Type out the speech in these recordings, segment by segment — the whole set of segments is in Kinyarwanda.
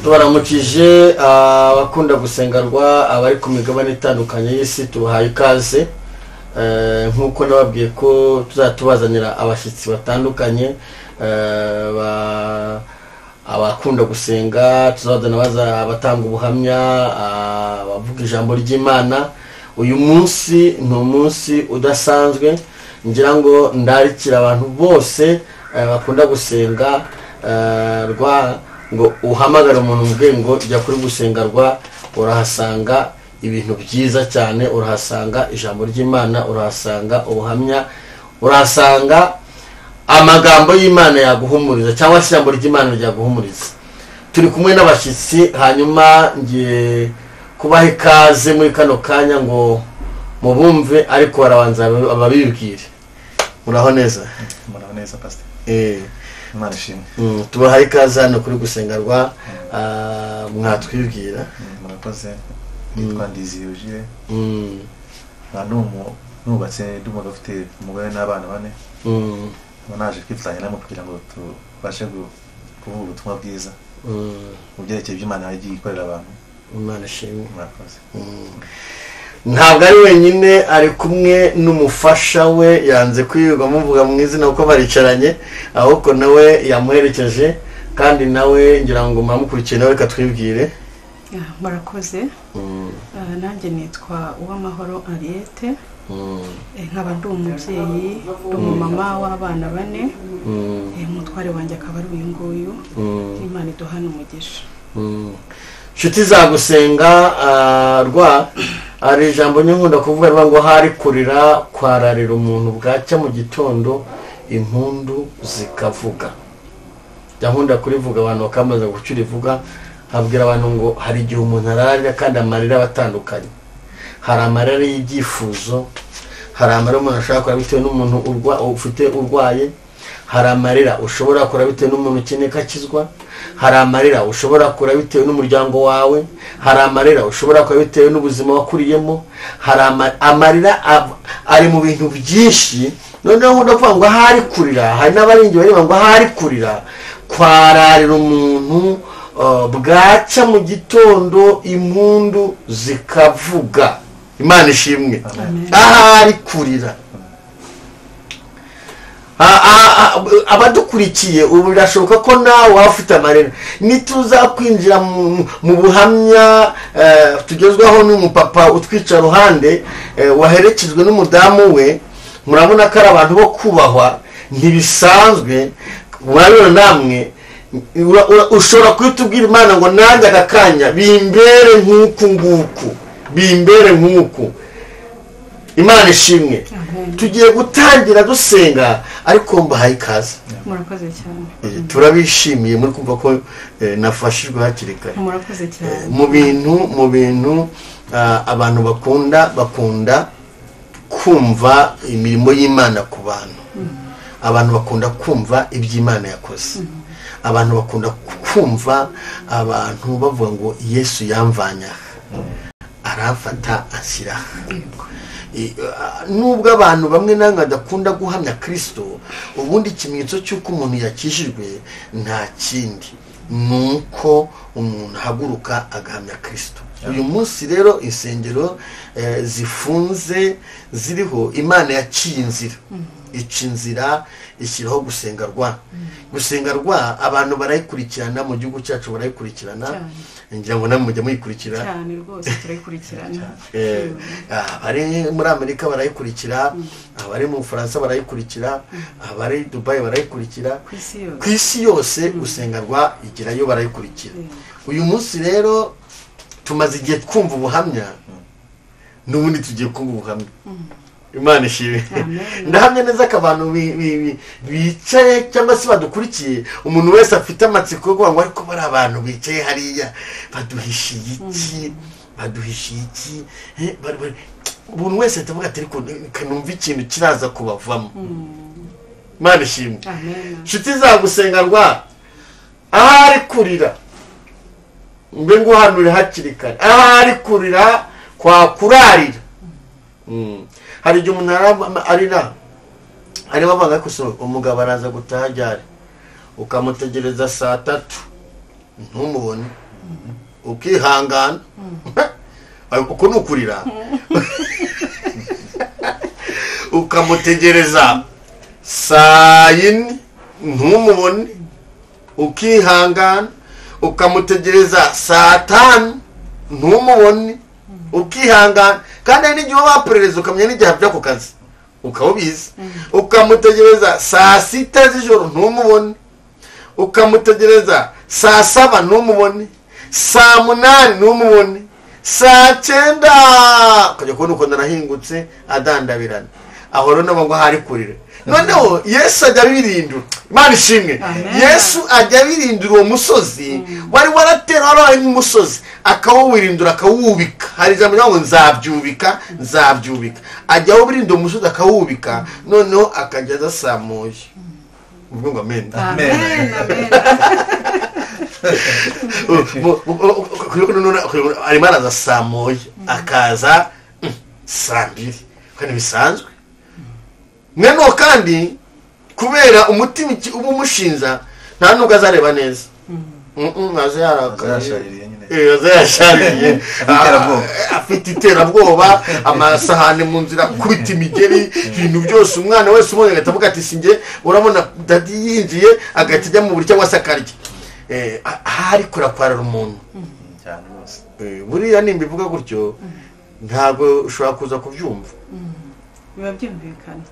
tubaramukije abakunda gusengerwa abari ku migabane itandukanye y'isi tubahaye ikaze nkuko nababwiye ko tuzatubazanira abashyitsi batandukanye abakunda gusenga tuzazana baza abatanga ubuhamya abavuga ijambo ry'Imana. Uyu munsi ni umunsi udasanzwe ngira ngo ndarikira abantu bose bakunda gusenga ngo uhamagara umuntu mbwe ngo jya kuri gusengerwa urahasanga ibintu byiza cyane, urahasanga ijambo ry'Imana, urahasanga ubuhamya, urahasanga amagambo y'Imana yaguhumuriza cyangwa se ijambo ry'Imana ryaguhumuriza. Turi kumwe n'abashyitsi hanyuma ngiye kubaha ikaze muri kano kanya ngo mubumve ariko barabanza ababibwire. Muraho neza? Muraho neza pastor. Imana ishimwe. Tubahaye ikaze hano kuri gusengerwa mwatwibwira. Murakoze. Nitwa Ndiziyujire. Nubatse ndumva ufite umugore n'abana bane. Naje kwifanya namwe kugira ngo tubashe kuvuga ubutumwa bwiza. Ubyerekeye by'Imana yagiye ikorera abantu. Imana ishimwe. Murakoze. Ntabwo ari wenyine, ari kumwe n'umufasha we, yanze kwiyuga muvuga mu izina uko baricaranye, ahubwo nawe yamuherekeje kandi nawe ngira ngo mumukurikiye nawe katwibwire. Murakoze. Nanjye nitwa Uwamahoro Ariete. Nkaba ndi umubyeyi, umumama w'abana bane. Umutware wanjye akaba ari uyu nguyu. Imana iduhana umugisha. Nshuti za gusenga ari ijambo nyungunda kuvuga ngo hari kurira kwararira umuntu bwacya mu gitondo impundu zikavuga. Gahunda kurivuga abantu bakamaze gucura ivuga, habwira abantu ngo hari igihe umuntu ararira kandi amarira batandukanye. Hari amarira y'ibyifuzo, hari amarira umuntu ashaka kora bitewe n'umuntu ufite urwaye, hari amarira ushobora kora bitewe n'umuntu ukeneye kakizwa, hari amarira ushobora kora bitewe n'umuryango wawe, hari amarira ushobora kora bitewe n'ubuzima wakuriyemo, hari amarira ari mu bintu byinshi. Noneho ndavuga ngo hari kurira, hari n'abaringi bari ngo hari kurira kwararira umuntu bwacya mu gitondo impundu zikavuga. Imana ishimwe. Ahari kurira. Abadukurikiye ubu birashoboka ko nawe wafite amarira. Nituza kwinjira mu buhamya tugezwaho n'umupapa utwica ruhande waherekejwe n'umudamu we, murabona ko ari abantu bo kubahwa ntibisanzwe. Murabona namwe ushobora kwitubwira Imana ngo nanjye akakanya bimbere nk'uku nguku, bimbere nk'uku. Imana ishimwe. Tugiye gutangira dusenga ariko mbahaye ikaze. Murakoze cyane. Turabishimiye muri kumva ko nafashijwe hakiri kare. Murakoze cyane. Mu bintu abantu bakunda kumva imirimo y'Imana ku bantu. Abantu bakunda kumva iby'Imana yakoze. Abantu bakunda kumva abantu bavuga ngo Yesu yamvanya arafata ashyira. Nubwo abantu bamwe nanga dakunda guhamya Kristo, ubundi ikimenyetso cy'uko umuntu yakijijwe nta kindi nuko umuntu haguruka agahamya Kristo. Uyu munsi rero insengero zifunze ziriho, Imana yaciye inzira, ica inzira ishyiraho gusengerwa. Gusengerwa abantu barayikurikirana mu gihugu cyacu, barayikurikirana. Ngira ngo namwe mujya muyikurikira cyane rwose, turayikurikirana. Abari muri Amerika barayikurikira, abari mu Faransa barayikurikira, abari Dubai barayikurikira, ku isi yose gusengerwa igirayo barayikurikira. Uyu munsi rero tumaze igihe twumva ubuhamya, n'ubundi tugiye kumva ubuhamya. Imana ishimwe. Ndahamya neza ko abantu bicaye cyangwa se badukurikiye, umuntu wese afite amatsiko yo kuvuga ngo ariko bari abantu bicaye hariya baduhishiye iki, baduhishiye iki. Umuntu wese atavuga ati ariko kanumva ikintu kiraza kubavamo. Imana ishimwe. Nshuti za gusengerwa, ahari kurira mbe nguhanure hakiri kare, ahari kurira kwa kurarira. Hari igihe umuntu arira arimo abanga ko umugabo araza gutaha ryari, ukamutegereza saa 3 ntumubone, ukihangana uko nukurira ukamutegereza saa yine ntumubone, ukihangana ukamutegereza saa tanu ntumubone, ukihangana kandi n'igihe waperereza ukamenya n'igihe byo ku kazi ukawubizi, ukamutegereza saa 6 z'ijoro ntumubone, ukamutegereza saa 7 ntumubone, saa 8 ntumubone, saa 9 ukajya kubona uko narahingutse adandabirana. Aho rero nabo ngo hari kurira. Noneho Yesu ajya birindura, Imana ishimwe. Yesu ajya birindura uwo musozi wari waratera ari umusozi, akawuwirindura akawubika. Hari ijambo ngo nzabyubika, nzabyubika. Ajya aho birindura umusozi akawubika, noneho akageza saa 1. Ubwo ngo amen. Amen. Ari maraza saa 1 akaza saa 2 kandi bisanzwe. Mweno kandi kubera umutima ubu mushinza nta nubwo azareba neza. Maze azashariye nyine. Azashariye. Afite iterabwoba, amasahane mu nzira, kubita imigeri, ibintu byose. Umwana wese umwe agatavuga ati singe, urabona dadi yinjiye agatijya mu buryo wasakarye. Hari kurakwarara umuntu cyane bose. Buriya nimba ivuga gutyo ntabwo ushobora kuza kubyumva. Biba byumvikana.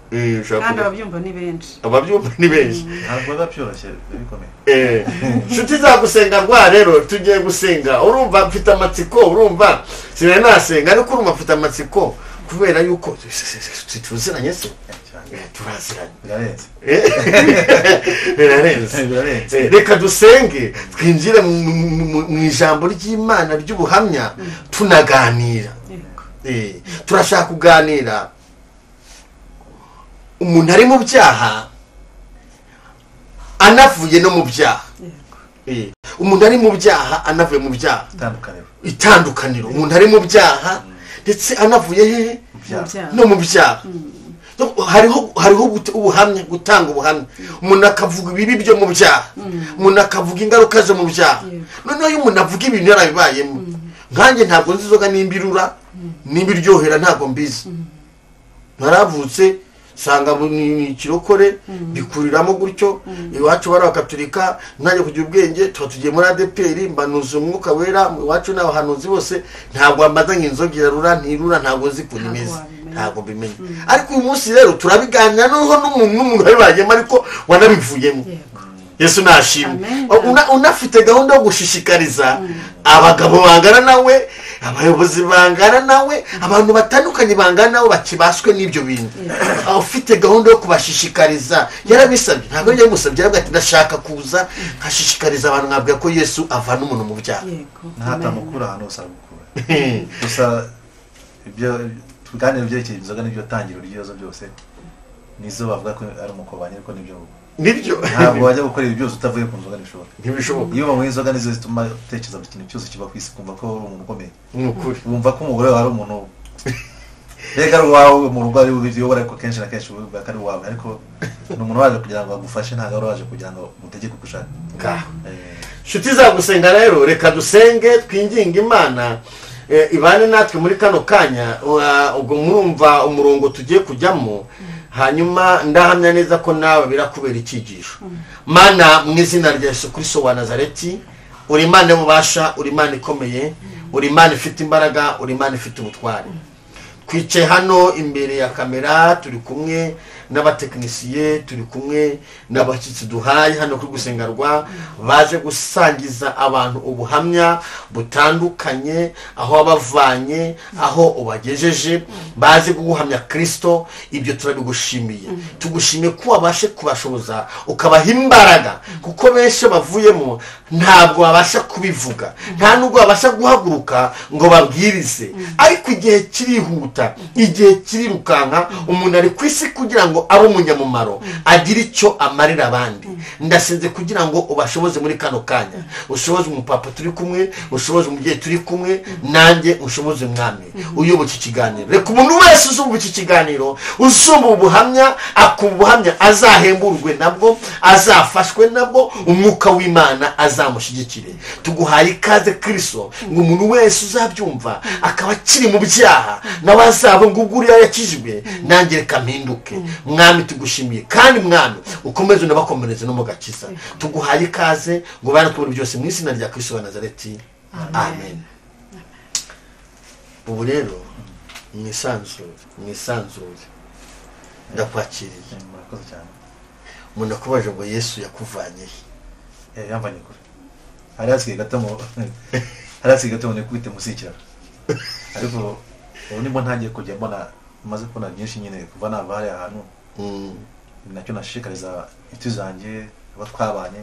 Kandi ababyumva ni benshi. Ababyumva ni benshi. Ntabwo babyoroshye bikomeye. Nshuti zagusenga rwa rero tugiye gusenga. Urumva mfite amatsiko, urumva sine nasenga ariko urumva mfite amatsiko kubera yuko tuziranye se. Turaziranye. Birarenze. Reka dusenge twinjire mu ijambo ry'Imana ry'ubuhamya tunaganira. Turashaka kuganira umuntu ari mu byaha anavuye no mu byaha. Umuntu ari mu byaha anavuye mu byaha. Itandukaniro. Umuntu ari mu byaha ndetse anavuye he no mu byaha. Hariho ubuhamya, gutanga ubuhamya. Umuntu akavuga ibibi byo mu byaha, umuntu akavuga ingaruka zo mu byaha. Noneho iyo umuntu avuga ibintu yarabibayemo, nkanjye ntabwo nzizoga nimbirura nimbiryohera ntabwo mbizi. Naravutse sanga ni kirokore bikuriramo gutyo. Iwacu bari Abakatolika, nanjye kugira ubwenge tugiye muri ADPR, mbanuze umwuka wera. Iwacu n'abahanuzi bose ntabwo amazanye inzogera rura ntirura, ntabwo nzi ko nimeze, ntabwo bimenye. Ariko uyu munsi rero turabiganira n'umuntu wabibagemo ariko wanabivuyemo. Yesu nashimwe. Unafite gahunda yo gushishikariza abagabo bangana nawe, abayobozi bangana nawe, abantu batandukanye bangana nawe bakibaswe n'ibyo bintu. Ufite gahunda yo kubashishikariza. Yarabisabye, ntabwo yari musabye, aravuga ati ndashaka kuza nkashishikariza abantu nkabwira ko Yesu avana umuntu mu byaha. Ntatamukura hano usabukura. Gusa ibyo tuganira byerekeye inzoga n'ibyo tangiro ry'ibibazo byose nizo bavuga ko ari umukobanya ariko nibyo ntabwo wajya gukora ibi byose utavuye ku nzoga ntibishoboka. Iyo banywa inzoga nizo zituma utekereza ku kintu cyose kiba ku isi, kumva ko uri umuntu ukomeye. Wumva ko umugore wawe ari umuntu reka ari uwawe mu rugo ari ubiyobora, ariko kenshi na kenshi uvuga ko ari uwawe, ariko ni umuntu waje kugira ngo agufashe, ntabwo ari waje kugira ngo mutegeke uko ushaka. Nshuti zagusenga rero reka dusenge twinginga Imana ibane natwe muri kano kanya. Ubwo murumva umurongo tugiye kujyamo, hanyuma ndahamya neza ko nawe birakubera icyigisho. Mana mu izina rya Yesu Kristo wa Nazareti, uri Imana y'ububasha, uri Imana ikomeye, uri Imana ifite imbaraga, uri Imana ifite ubutwari. Twicaye hano imbere ya kamera, turi kumwe n'abatekinisiye, turi kumwe n'abashyitsi duhaye hano kuri gusengerwa, baje gusangiza abantu ubuhamya butandukanye, aho abavanye, aho ubagejeje, baje guhamya Kristo. Ibyo turabigushimiye. Tugushimiye ko wabashe kubashoboza, ukabaha imbaraga, kuko benshi bavuyemo ntabwo babasha kubivuga, nta nubwo babasha guhaguruka ngo babwirize, ariko igihe kirihuta kwihuta igihe kirirukanka umuntu ari ku isi kugira ngo abe umunyamumaro agire icyo amarira abandi ndasenze kugira ngo ubashoboze muri kano kanya ushoboze umupapa turi kumwe ushoboze umubyeyi turi kumwe nanjye ushoboze mwami uyoboye iki kiganiro reka umuntu wese uzumva iki kiganiro uzumva ubuhamya akuba ubuhamya azahemburwe nabwo azafashwe nabwo umwuka w'Imana azamushyigikire tuguhaye ikaze Kristo ngo umuntu wese uzabyumva akaba akiri mu byaha nawe azaba ngo uguriya yakijwe nanjye reka mpinduke mwami tugushimiye kandi mwami ukomeze unabakomereze no mu gakiza tuguhaye ikaze ngo bana kubona byose mu izina rya Kristo wa Nazareti amen ubu rero mwisanzure ndakwakiriye murakoze cyane umuntu akubaje ngo Yesu yakuvanye yamvanye kure hari hasigaye gato mu kwite musikiraro ariko ubu nibwo ntangiye kujya mbona maze kubona byinshi nyine kuva nava hari ahantu nacyo nashishikariza inshuti zanjye abo twabanye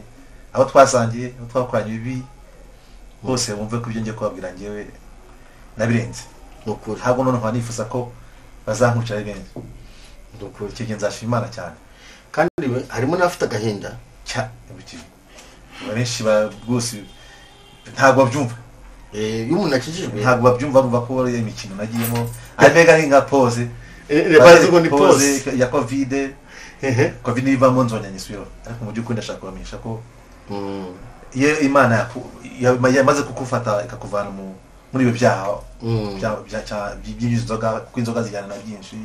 abo twasangiye abo twakoranye ibibi bose bumve ko ibyo ngiye kubabwira njyewe nabirenze ntabwo noneho nifuza ko bazankurikira ari benshi icyo gihe nzashima Imana cyane kandi harimo n'abafite agahinda benshi rwose ntabwo babyumva iyo umuntu akijijwe ntabwo babyumva bumva ko ari imikino nagiyemo amega ari nka pose bazi ngo ni pose ya covid ivamo nzongera nyisubiraho ariko mu by'ukuri ndashaka kubamenyesha ko iyo Imana yamaze kukufata ikakuvana muri ibyo byaha by'inzoga kuko inzoga zijyana na byinshi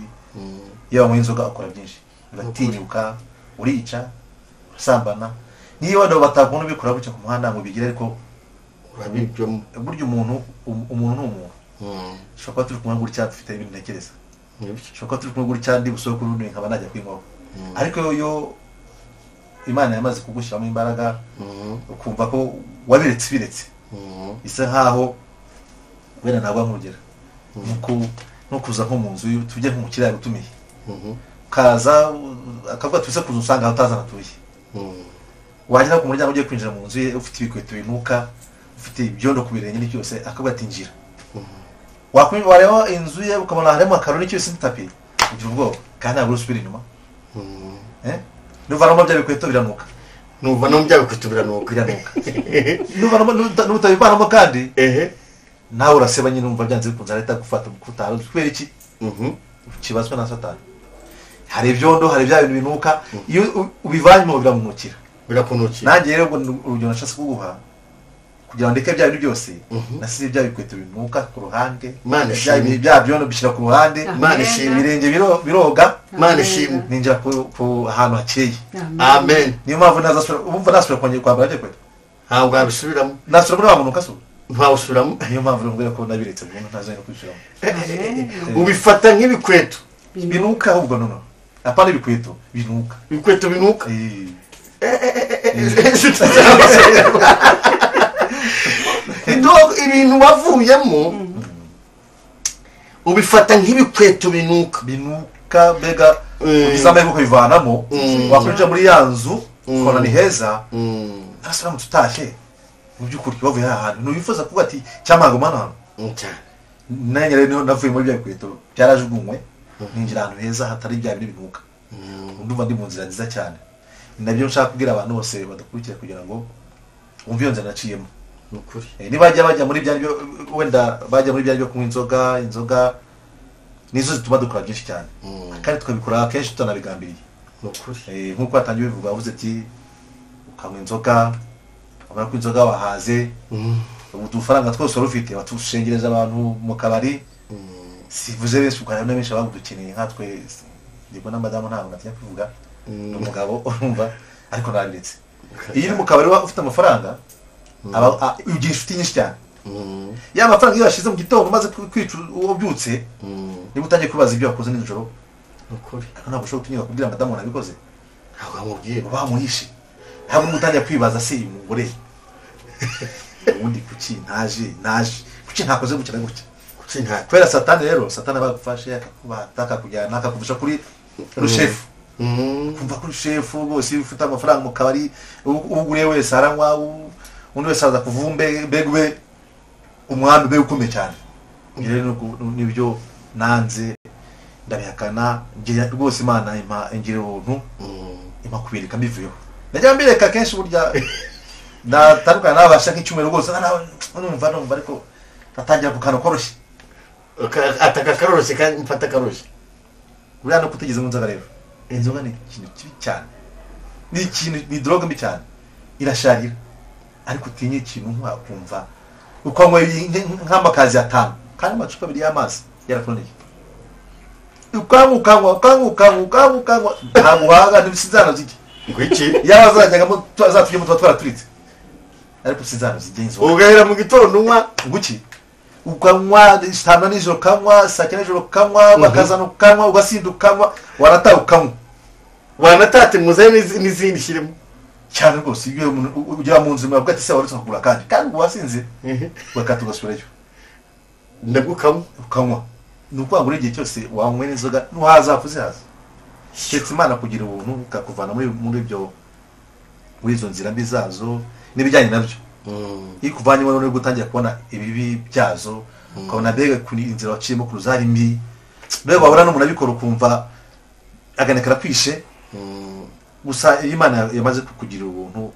iyo wanywa inzoga ukora byinshi uratinyuka urica urasambana niyo wenda batakubona ubikora gutya ku muhanda ngo bigire ariko burya umuntu ni umuntu ushobora kuba turi kumwe gutya dufite ibintu ntekereza ushobora kuba turi kumwe gutya ndi busoko urundi nkaba najya kwinkwaho ariko iyo Imana yamaze kugushyiramo imbaraga ukumva ko wabiretse bisa nkaho wenda ntabwo nkugera no kuza nko mu nzu tujye nko mu kiraro utumiye kaza akavuga tuse kuza usanga aho utazana tuye wagera ku muryango ugiye kwinjira mu nzu ye ufite ibikweto binuka ufite ibyondo ku birenge n'icyose akavuga ati njira wareba inzu ye ukabona harimo akaro n'icyose n'itapi ugira ubwoba kandi ntabwo usubira inyuma nuvanamo bya bikweto biranuka n'utabivanamo kandi nawe uraseba nyine umva byanze bikunze leta gufata kutara kubera iki kibazwa na Satani hari ibyondo hari bya bintu binuka iyo ubivanyemo biramunukira nanjye rero urugero nashatse kuguha kugira ngo ndeke bya bintu byose nasize bya bikweto binuka ku ruhande bya byondo bishyira ku ruhande ibirenge biroga ninjira ku ahantu hakeye amen niyo mpamvu nasubira kongera kwambara bya bikweto ntabwo wabisubiramo nasubira muri wa muntu ukasuba ntawusubiramo niyo mpamvu rero ko nabiretse umuntu ntazanye kubisubiramo ubifata nk'ibikweto binuka ahubwo noneho apana ibikweto binuka ibintu wavuyemo ubifata nk'ibikweto binuka mbega bizambaye kuko bivanamo wakwinjira muri ya nzu ukabona ni heza arasubira tutashye mu by'ukuri bavuye ahantu ntubifuza kuvuga ati cyamago mana nanjye rero navuye muri bya bikweto byarajugunywe ninjira ahantu heza hatari bya bintu binuka ndumva ndi mu nzira nziza cyane nabyo nshaka kubwira abantu bose badakurikira kugira ngo umve iyo nzira naciyemo niba bajya muri bya wenda bajya muri bya kunywa inzoga nizo zituma dukora byinshi cyane kandi tukabikora kenshi tutanabigambiriye nk'uko watangiye bivuga wavuze ati ukanywa inzoga ubona ko inzoga wahaze udufaranga twose wari ufite watushengereza abantu mu kabari sivuze benshi kuko hari benshi bagudukeneye nkatwe ndibwo na madamu ntabwo natinya kuvuga umugabo urumva ariko naranditse iyo uri mu kabari ufite amafaranga ugira inshuti nyinshi cyane ya mafaranga iyo washize mu gitondo umaze kwica uwo byutse niba utangiye kwibaza ibyo wakoze nijoro ntabwo ushobora gutinyuka kubwira madamu nabikoze ntabwo amubwira bamuhishe ntabwo mutangiye kwibaza se uyu mugore ubundi kuki naje kuki ntakoze gutya na gutya kubera Satani rero Satani bagufashe akakubata akakujyana akakuvusha kuri rushefu kumva kuri shefu bose ufite amafaranga mu kabari ugure wese aranywa undi wese aza kuvumbe mbegwe umwami be ukomeye cyane rero nibyo nanze ndabihakana ngira rwose Imana ingira ubuntu ima kubireka mbivuyeho najya mbireka kenshi burya ndatandukana n'abasha nk'icyumweru rwose numva ariko natangira kukana koroshye ataka karoroshye kandi mfata karoroshye buriya no kutigeze mu nzoga rero inzoga ni ikintu kibi cyane ni drogue mbi cyane irasharira ariko utinye ikintu nkakumva uko ngo nk'amakazi 5 kandi amacupa 2 y'amazi yaratoneye ukangwa ntabwo waga nibisizana ziki ngwiki yabazajyaga azatujye mutwa twaraturitse ariko sinzana zigenzo ugahera mu gitondo unywa nguki ukanywa istana nijoro kanywa sakene nijoro kanywa bakazana ukanywa ugasinda ukanywa warataha ukanywa wanatate muze n'izindi shirimo cyane rwose iyo ujya mu nzu mwabwa ati se warutse kugura kandi wasinze bakatugasubirayo ndagukamo ukanywa nuko ngure igihe cyose wanywe n'inzoga ntuhazafuze haza cyetse Imana kugira ubuntu ukakuvana muri ibyo wizo nzira mbi zazo n'ibijyanye nabyo ikuvanye mu none gutangira kubona ibibi byazo ukabona bega kuri inzira waciyemo kuruzari mbi bega wabura no munabikora ukumva aganekara kwishe gusa Imana yamaze kukugira ubuntu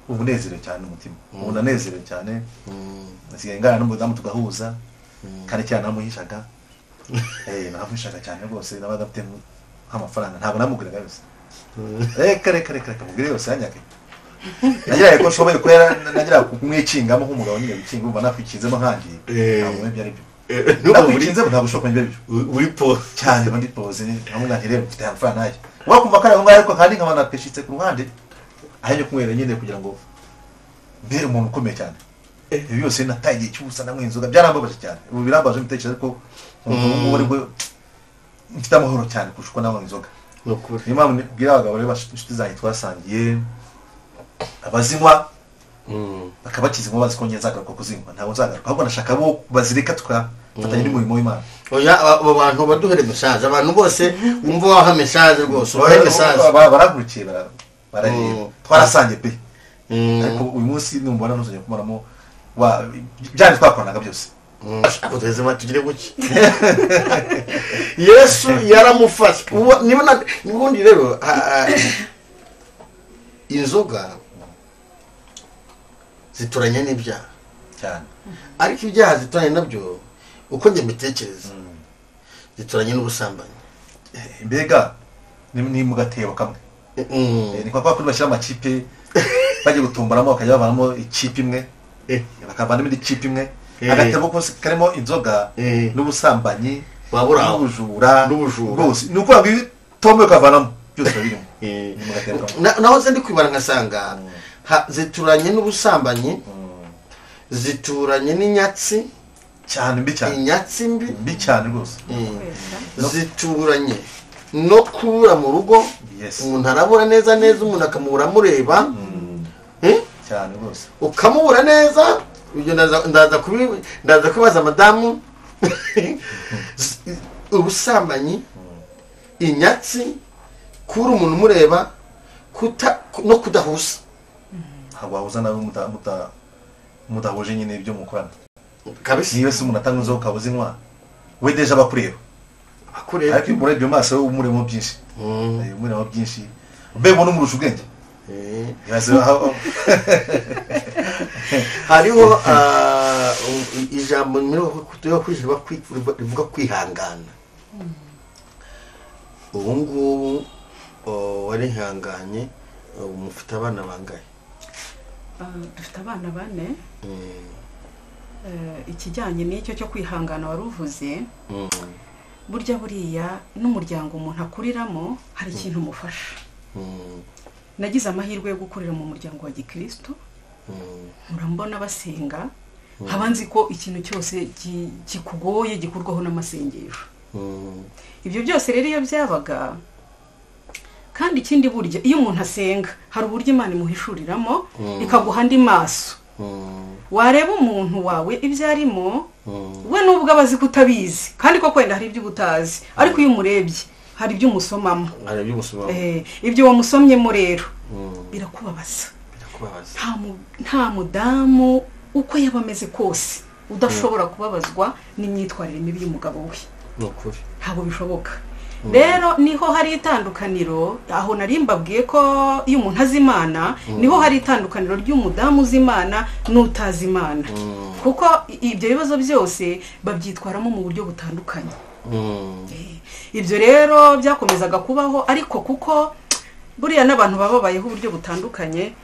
ubunezero cyane umutima ubunanezero cyane nasigaye ngana n'umudamu tugahuza kandi cyane namuhishaga namuhishaga cyane rwose nabaga mfite nk'amafaranga ntabwo namugurira yose reka mugire yose yanyake nagira ko shoboye ko nagira kumwicingamo nk'umugabo nyine bikinga umva nakwikizemo nkangiye ntabwo byari byo nakwikinze ntabwo ushobora kunywa ibyo uri pose cyane ndi pose nkamwe ntirebe mfite amafaranga nayo wakumva kare aho ngaho ariko kandi nkabana peshitse ku ruhande ahenye kumwera nyine kugira ngo mbere umuntu ukomeye cyane ibi byose natagiye cyubusa namwe inzoga byarambabaje cyane ubu birambaje mitekereza ko umuntu wari bwo mfite amahoro cyane kushukwa namwe inzoga nokuri impamvu bwira abagabo rero bashitse zanyu twasangiye abazinywa bakabakiza bazi ko nzagaruka kuzinywa ntabwo nzagaruka ahubwo nashaka bo bazireka tukafatanya n'umurimo w'Imana oya abo bantu baduhere message abantu bose bumva waha message rwose waha message baragurukiye barareba twarasangiye pe ariko uyu munsi numbona ntuzanye kumaramo byari twakoranaga byose ashaka tugeze matugire guki Yesu yaramufashe nibundi rero inzoga zituranye n'ibyaha cyane ariko ibyaha zituranye nabyo uko njye mbitekereza zituranye n'ubusambanyi mbega ni mu gatebo kamwe ni kwa kuri bashyira amakipe bagiye gutumbaramo bakajya bavanamo ikipe imwe bakavanamo indi kipe imwe agatebo kose karimo inzoga n'ubusambanyi n'ubujura rwose ni uko tombe kavanamo byose birimo naho se ndi kwibara ngasanga zituranye n'ubusambanyi zituranye n'inyatsi cyane mbi cyane inyatsi mbi cyane rwose zituranye no kubura mu rugo umuntu arabura neza umuntu akamubura amureba cyane rwose ukamubura neza ibyo ndaza kubaza madamu ubusambanyi inyatsi kubura umuntu umureba no kudahuza ntabwo wahuza nawe mudahuje nyine ibyo mukorana kabisa niyo se umuntu atanga inzoga ukabuza inywa we deje abakureba ariko muri ibyo maso umuremo byinshi umuremo byinshi mbego n'umurusha ubwenge hariho ijambo rivuga kwihangana ubu ngubu warihanganye mufite abana bangahe dufite abana 4 ikijyanye n'icyo cyo kwihangana wari uvuze burya buriya n'umuryango umuntu akuriramo hari ikintu umufasha nagize amahirwe yo gukorera mu muryango wa Gikristo murambona basenga habanzi ko ikintu cyose kikugoye gikurwaho n'amasengesho ibyo byose rero iyo byabaga kandi ikindi burya iyo umuntu asenga hari uburyo Imana imuhishuriramo ikaguha andi maso wareba umuntu wawe ibyo arimo we nubwo abazi kutabizi kandi ko kwenda hari ibyo ubutazi ariko iyo umurebye hari ibyo umusomamo ibyo wamusomyemo rero birakubabaza nta mudamu uko yaba ameze kose udashobora kubabazwa n'imyitwarire mibi y'umugabo we ntabwo bishoboka. Rero niho hari itandukaniro, aho nari mbabwiye ko iyo umuntu azi Imana niho hari itandukaniro ry'umudamu uzi Imana n'utazi Imana, kuko ibyo bibazo byose babyitwaramo mu buryo butandukanye. Ibyo rero byakomezaga kubaho, ariko kuko buriya n'abantu bababayeho uburyo butandukanye.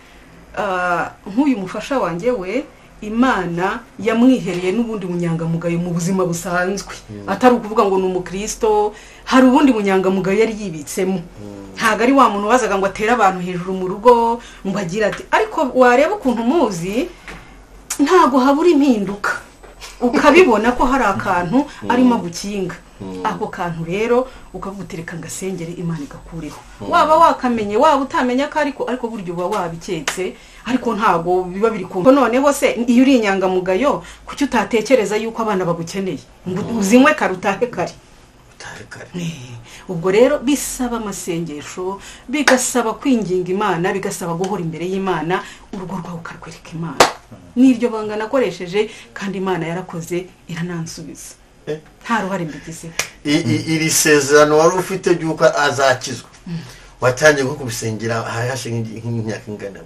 Nk'uyu mufasha wanjye we, Imana yamwihereye n'ubundi bunyangamugayo mu buzima busanzwe, atari ukuvuga ngo ni umukristo, hari ubundi bunyangamugayo yari yibitsemo. Ntabwo ari wa muntu wazaga ngo atere abantu hejuru mu rugo ngo agira ati, ariko wareba ukuntu muzi ntabwo habura impinduka, ukabibona ko hari akantu arimo gukinga. Ako kantu rero ukavutereka ngasengere Imana igakureho. Waba wakamenye, waba utamenya ko ariko buryo uba wabiketse, ariko ntago biba biri kumva. Noneho se iyo uri inyangamugayo, kuki utatekereza yuko abana bagukeneye ngo uzinywe karutahe kare? Ubwo rero bisaba amasengesho, bigasaba kwinginga Imana, bigasaba guhora imbere y'Imana, urugo rwawe ukarwereka Imana. N'iryo banga nakoresheje, kandi Imana yarakoze iranansubiza, nta ruhare mbigize. Iri sezerano wari ufite ry'uko azakizwa, watangiye nko kubisengera hashe nk'imyaka ingana?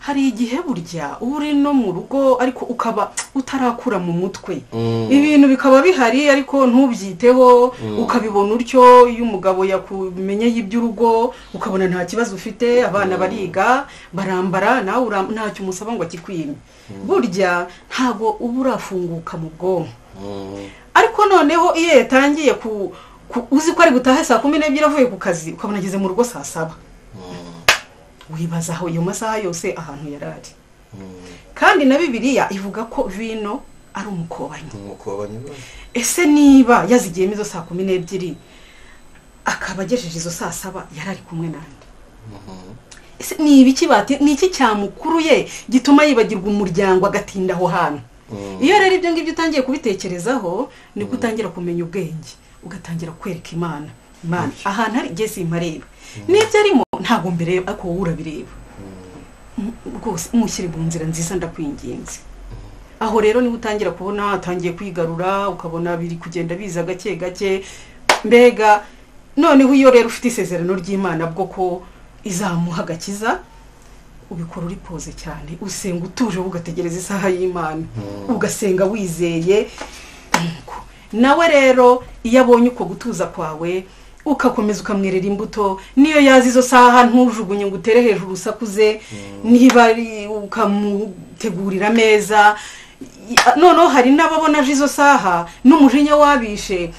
Hari igihe burya uri no mu rugo ariko ukaba utarakura mu mutwe, ibintu bikaba bihari ariko ntubyiteho, ukabibona utyo. Iyo umugabo yakumenye y'iby'urugo ukabona nta kibazo ufite, abana bariga barambara, nawe ntacyo umusaba ngo akikwime. Burya ntago uba urafunguka mu bwonko. Ariko noneho iyo yatangiye uzi ko ari gutaha saa 12 avuye ku kazi, ukabona ageze mu rugo saa 7, wibaza aho iyo masaha yose ahantu yarari. Kandi na Bibiliya ivuga ko vino ari umukobanyi. Ese niba yazigiyemo izo saa 12 akaba agejeje izo saa 7, yarari kumwe nande? Ese ni ibiki ni iki cyamukuruye gituma yibagirwa umuryango agatinda aho hantu? Iyo rero ibyo ngibyo utangiye kubitekerezaho, niko utangira kumenya ubwenge, ugatangira kwereka Imana ahantu hari Jesse impareba n'ibyo arimo ntago mbere, ako wowe urabireba rwose, umushyire mu nzira nziza ndakwinginze. Aho rero niho utangira kubona atangiye kwigarura, ukabona biri kugenda biza gake gake. Mbega noneho iyo rero ufite isezerano ry'Imana bwo ko izamuha agakiza, ubikora uri pose cyane, usenga utuje, ugategereza isaha y'Imana, ugasenga wizeye. Nawe rero iyo abonye uko gutuza kwawe, ukakomeza ukamwerera imbuto, niyo yazi izo saha ntujugunye ngo utere hejuru usakuze, niba ukamutegurira ameza. Noneho hari n'ababona izo saha n'umujinya wabishe,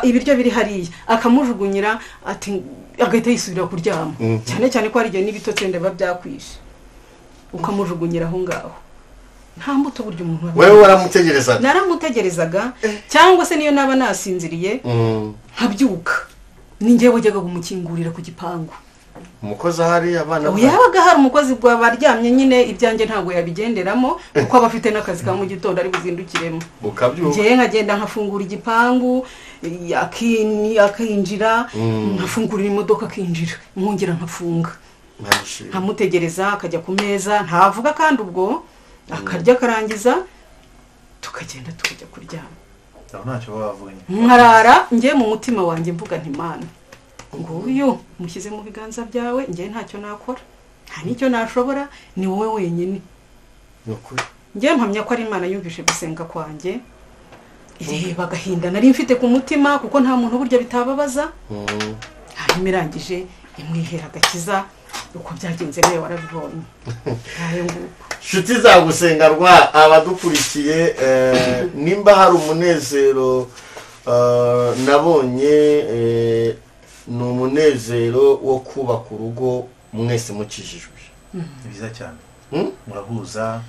ibiryo biri hariya akamujugunyira, ati agahita yisubira kuryama. Cyane cyane ko hari igihe n'ibitotsi ndaba byakwishe, ukamujugunyira aho ngaho. Nta mbuto buryo umuntu wewe waramutegerezaga? Naramutegerezaga, cyangwa se niyo naba nasinziriye nkabyuka, ninjye wajyaga kumukingurira ku gipangu. Umukozi ahari, abana yabaga hari umukozi baryamye nyine, ibyanjye ntago yabigenderamo kuko abafite n'akazi ka mu gitondo ari buzindukiremo. Ukabyuka ngiye nkagenda nkafungura igipangu, akinjira, nkafungurira imodoka akinjira, nkongera nkafunga, nkamutegereza akajya ku meza, ntavuga kandi ubwo akarya karangiza tukagenda tukajya kuryama. Ntacyo bavuganye, nkarara ngiye mu mutima wanjye mvuga nti Mana, nguyu mushyize mu biganza byawe, ngiye ntacyo nakora, nta nicyo nashobora, ni wowe wenyine. Ngiye mpamya ko ari Imana yumvishe gusenga kwanjye, ireba agahinda nari mfite ku mutima, kuko nta muntu burya bitababaza. Hanyuma irangije imwihera agakiza. Uko byagenze nawe warabibonye. Shuti za gusengarwa, abadukurikiye, nimba hari umunezero nabonye, ni umunezero wo kubaka urugo mwese mukijijwe. Biza cyane, murahuza.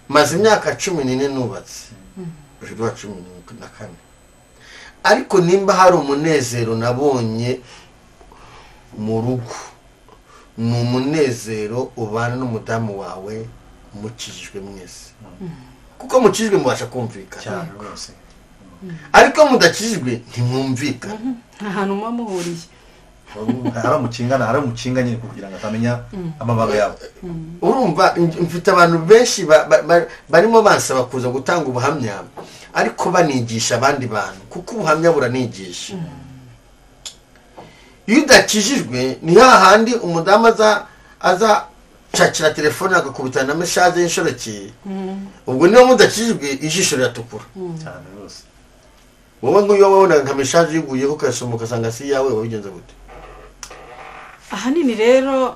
Maze imyaka 14 nubatse, rwa 14, ariko nimba hari umunezero nabonye mu rugo, ni umunezero ubana n'umudamu wawe mukijijwe mwese. Kuko mukijijwe mubasha kumvikana cyane rwose, ariko mudakijijwe ntimwumvikana. Ahantu muhuriye aramukinga nyine kugira ngo atamenya amabanga yabo. Urumva mfite abantu benshi barimo bansaba kuza gutanga ubuhamya ariko banigisha abandi bantu kuko ubuhamya buranigisha. Iyo udakijijwe ni hahandi umudamu aza cakira telefone agakubitana na message y'inshoreke. Ubwo niyo mudakijijwe ijisho riratukura cyane rwose. Wowe ngo iyo wabona nka message yuguye ukasoma ukasanga si yawe wabigenza gute? Ahanini rero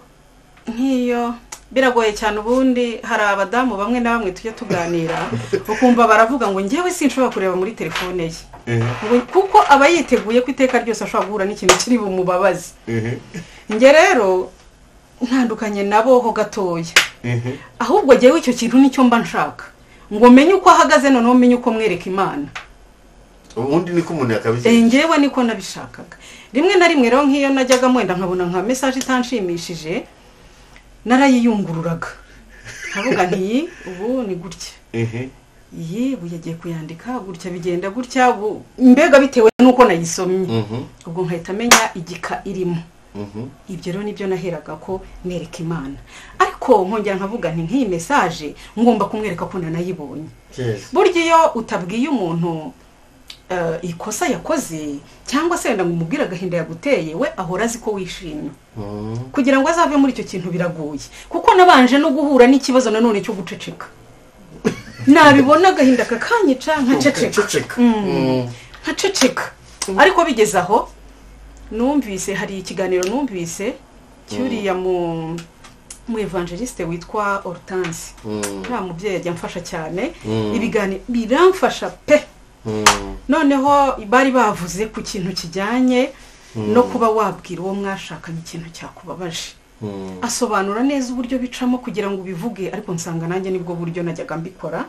nk'iyo biragoye cyane. Ubundi hari abadamu bamwe na bamwe tujya tuganira ukumva baravuga ngo njyewe sinshobora kureba muri telefone ye kuko aba yiteguye ko iteka ryose ashobora guhura n'ikintu kiri bumubabaze. Nge rero ntandukanye nabo ho gatoya, ahubwo njyewe icyo kintu nicyo mba nshaka ngo menye uko ahagaze noneho menye uko mwereka Imana. Ubundi niko umuntu yakabize. Njyewe niko nabishakaga. Rimwe na rimwe rero nk'iyo najyaga mwenda nkabona nka message itanshimishije narayiyungururaga nkavuga nti ubu ni gutya iyi buyagiye kuyandika gutya bigenda gutya mbega bitewe nuko nayisomye. Ubwo nkahita menya igika irimo. Ibyo rero nibyo naheraga ko nereka Imana, ariko nkongera nkavuga nti nk'iyi message ngomba kumwereka ko nanayibonye. Burya iyo utabwiye umuntu ikosa yakoze cyangwa se wenda ngo umubwire agahinda yaguteye, we ahora azi ko wishimye. Kugira ngo azave muri icyo kintu biragoye kuko nabanje no guhura n'ikibazo nanone cyo guceceka. Nabibona agahinda kakanyica nkaceceka. Ariko bigeze aho numvise hari ikiganiro numvise cyuriya mu evangeliste witwa Hortense. Nta mubyeyi ajya mfasha cyane, ibiganiro biramfasha pe. Noneho bari bavuze ku kintu kijyanye no kuba wabwira uwo mwashakanye ikintu cyakubabaje. Asobanura neza uburyo bicamo kugira ngo ubivuge, ariko nsanga nanjye nibwo buryo najyaga mbikora.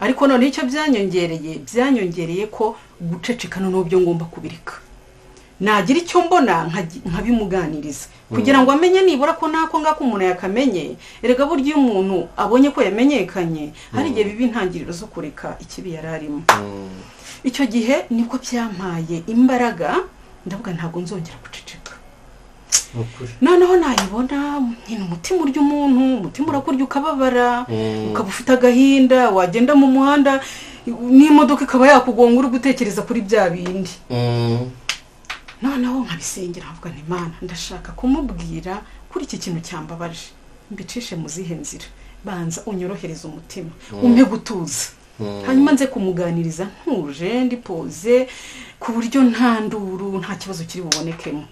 Ariko none icyo byanyongereye ko guceceka noneho byo ngomba kubireka. Nagira icyo mbona nkabimuganiriza kugira ngo amenye nibura ko nako ngako umuntu yakamenye. Erega buryo iyo umuntu abonye ko yamenyekanye hari igihe bibi intangiriro zo kureka ikibi yararimo. Icyo gihe nibwo byampaye imbaraga ndavuga ntago nzongera guceceka. Noneho nayibona nyine umutima urya umuntu, umutima urakurya ukababara, ukaba ufite agahinda, wagenda mu muhanda n'imodoka ikaba yakugonga uri gutekereza kuri bya bindi. Noneho nkabisengera avuga nti Imana ndashaka kumubwira kuri iki kintu cyambabaje, mbicishe mu zihe nzira, banza unyorohereza umutima umpe gutuza, hanyuma nze kumuganiriza ntuje ndipoze ku buryo nta nduru nta kibazo kiri bubonekemo.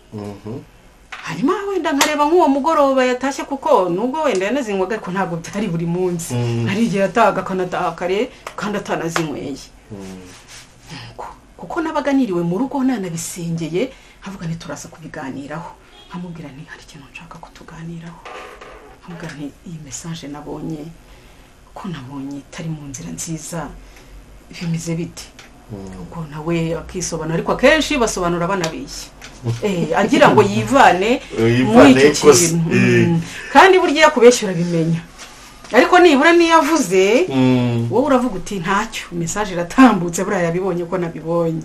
Hanyuma wenda nkareba nk'uwo mugoroba yatashye kuko nubwo wenda yanazingwaga ariko ntabwo byari buri munsi, hari igihe yatahaga akanataha kare kandi atanazinyweye. Kuko nabaganiriwe mu rugo nanabisengeye havuga nti turaza kubiganiraho, nkamubwira nti hari ikintu nshaka kutuganiraho, nkamubwira nti iyi message nabonye ko nabonye tari mu nzira nziza bimeze bite. Ubwo nawe akisobanura, ariko akenshi basobanura banabishye agira ngo yivane muri icyo kintu. Kandi burya yakubeshyura bimenya, ariko nibura niyavuze wowe uravuga uti ntacyo message iratambutse buriya yabibonye ko nabibonye.